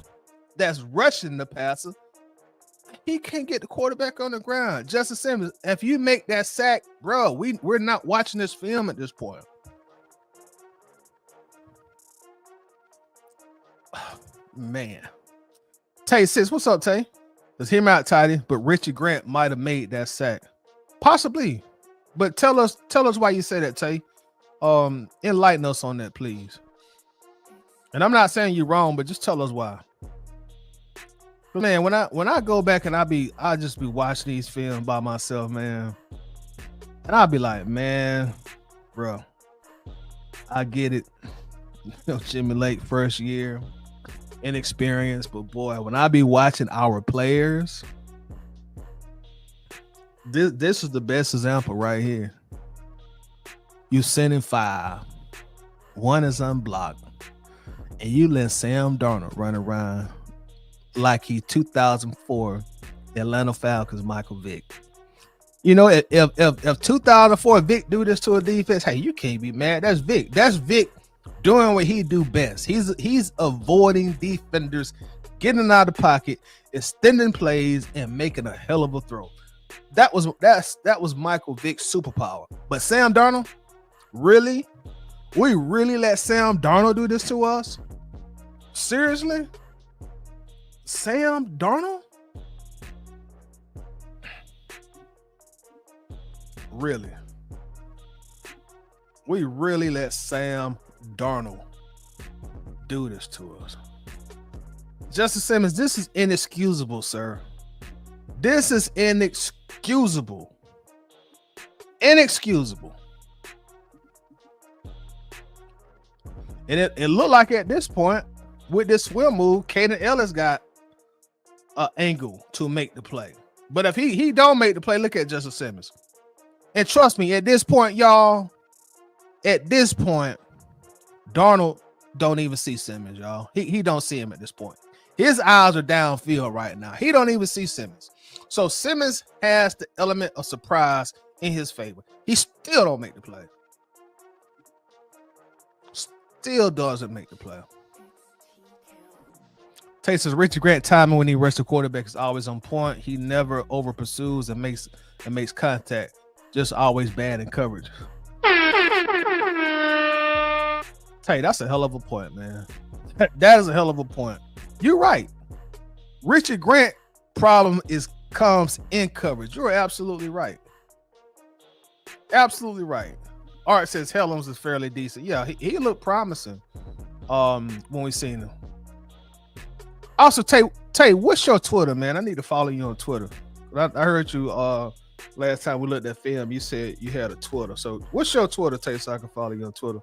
that's rushing the passer. He can't get the quarterback on the ground. Justin Simmons, if you make that sack, bro, we're not watching this film at this point. Man. Tay says, what's up, Tay? Let's hear him out, Tidy. But Richie Grant might have made that sack. Possibly. But tell us why you say that, Tay. Enlighten us on that, please. And I'm not saying you're wrong, but just tell us why. Man, when I go back and I just be watching these films by myself, man. And I'll be like, man, bro, I get it. Jimmy Lake first year, inexperienced, but boy, when I be watching our players, this is the best example right here. You sending 5, one is unblocked, and you let Sam Darnold run around like he 2004 Atlanta Falcons Michael Vick. If 2004 Vick do this to a defense, hey, you can't be mad. That's Vick. That's Vick doing what he do best. He's avoiding defenders, getting out of the pocket, extending plays, and making a hell of a throw. That was Michael Vick's superpower. But Sam Darnold, really? We really let Sam Darnold do this to us? Seriously? Sam Darnold? Really? We really let Sam Darnold do this to us? Justin Simmons, this is inexcusable, sir. This is inexcusable. Inexcusable. And it looked like at this point, with this swim move, Caden Ellis got an angle to make the play. But if he don't make the play, look at Justin Simmons. And trust me, at this point, y'all, Darnold don't even see Simmons, y'all. He don't see him at this point. His eyes are downfield right now. He don't even see Simmons. So Simmons has the element of surprise in his favor. He still don't make the play. Still doesn't make the play. Tate says Richard Grant timing when he rushes the quarterback is always on point. He never over pursues and makes contact. Just always bad in coverage. Tate, that's a hell of a point, man. That is a hell of a point. You're right. Richard Grant problem comes in coverage. You're absolutely right. Absolutely right. Art says Helms is fairly decent. Yeah, he looked promising when we seen him. Also, Tay, what's your Twitter, man? I need to follow you on Twitter. I heard you last time we looked at film. You said you had a Twitter. So what's your Twitter, Tay, so I can follow you on Twitter?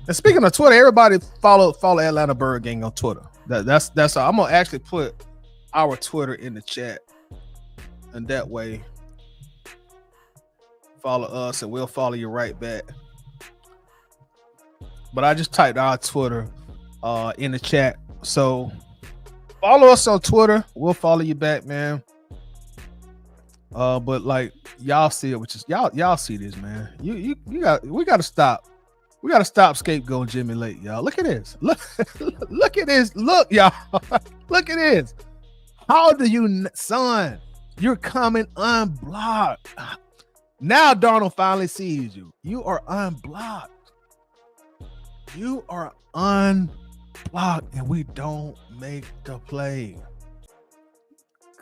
And speaking of Twitter, everybody follow Atlanta Bird Gang on Twitter. That's all. I'm gonna actually put our Twitter in the chat, and that way follow us and we'll follow you right back. But I just typed our Twitter in the chat. So follow us on Twitter. We'll follow you back, man. But like y'all see it, which is y'all see this, man. We gotta stop. We gotta stop scapegoating Jimmy Lake, y'all. Look at this. Look at this. Look, y'all. Look at this. How do you, son? You're coming unblocked. Now Darnold finally sees you. You are unblocked. You are unblocked, and we don't make the play.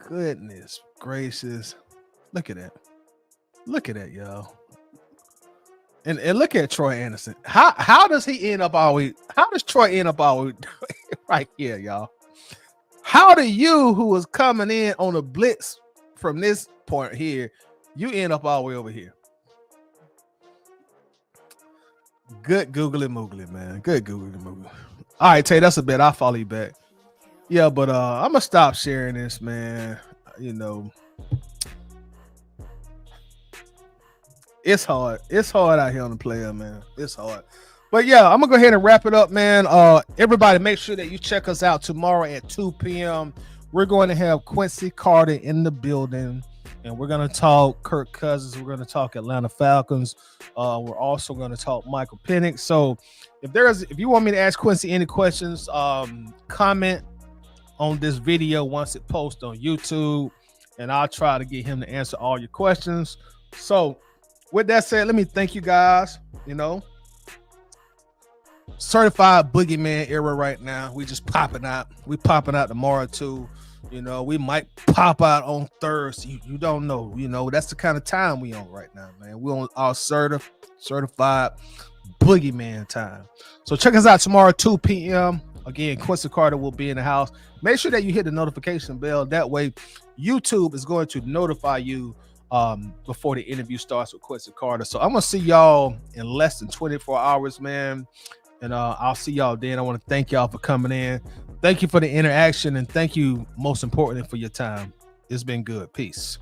Goodness gracious. Look at that. Look at that, y'all. And look at Troy Anderson. How does he end up always? How does Troy end up always right here, y'all? How do you, who was coming in on a blitz from this point here, you end up all the way over here? Good googly moogly, man. Good googly moogly. All right, Tay, that's a bet. I'll follow you back. Yeah, but I'm gonna stop sharing this, man. You know, it's hard. It's hard out here on the player, man. It's hard. But yeah, I'm gonna go ahead and wrap it up, man. Everybody, make sure that you check us out tomorrow at 2 p.m. We're going to have Quincy Carter in the building, and we're gonna talk Kirk Cousins. We're gonna talk Atlanta Falcons. We're also gonna talk Michael Penix. So if you want me to ask Quincy any questions, comment on this video once it posts on YouTube, and I'll try to get him to answer all your questions. So with that said, let me thank you guys. You know, certified boogeyman era right now. We just popping out. We popping out tomorrow too. You know, we might pop out on Thursday. You don't know. You know, that's the kind of time we on right now, man. We on our certified boogeyman time. So check us out tomorrow, 2 p.m. Again, Quincy Carter will be in the house. Make sure that you hit the notification bell. That way, YouTube is going to notify you before the interview starts with Quincy Carter. So I'm going to see y'all in less than 24 hours, man. And I'll see y'all then. I want to thank y'all for coming in. Thank you for the interaction, and thank you, most importantly, for your time. It's been good. Peace.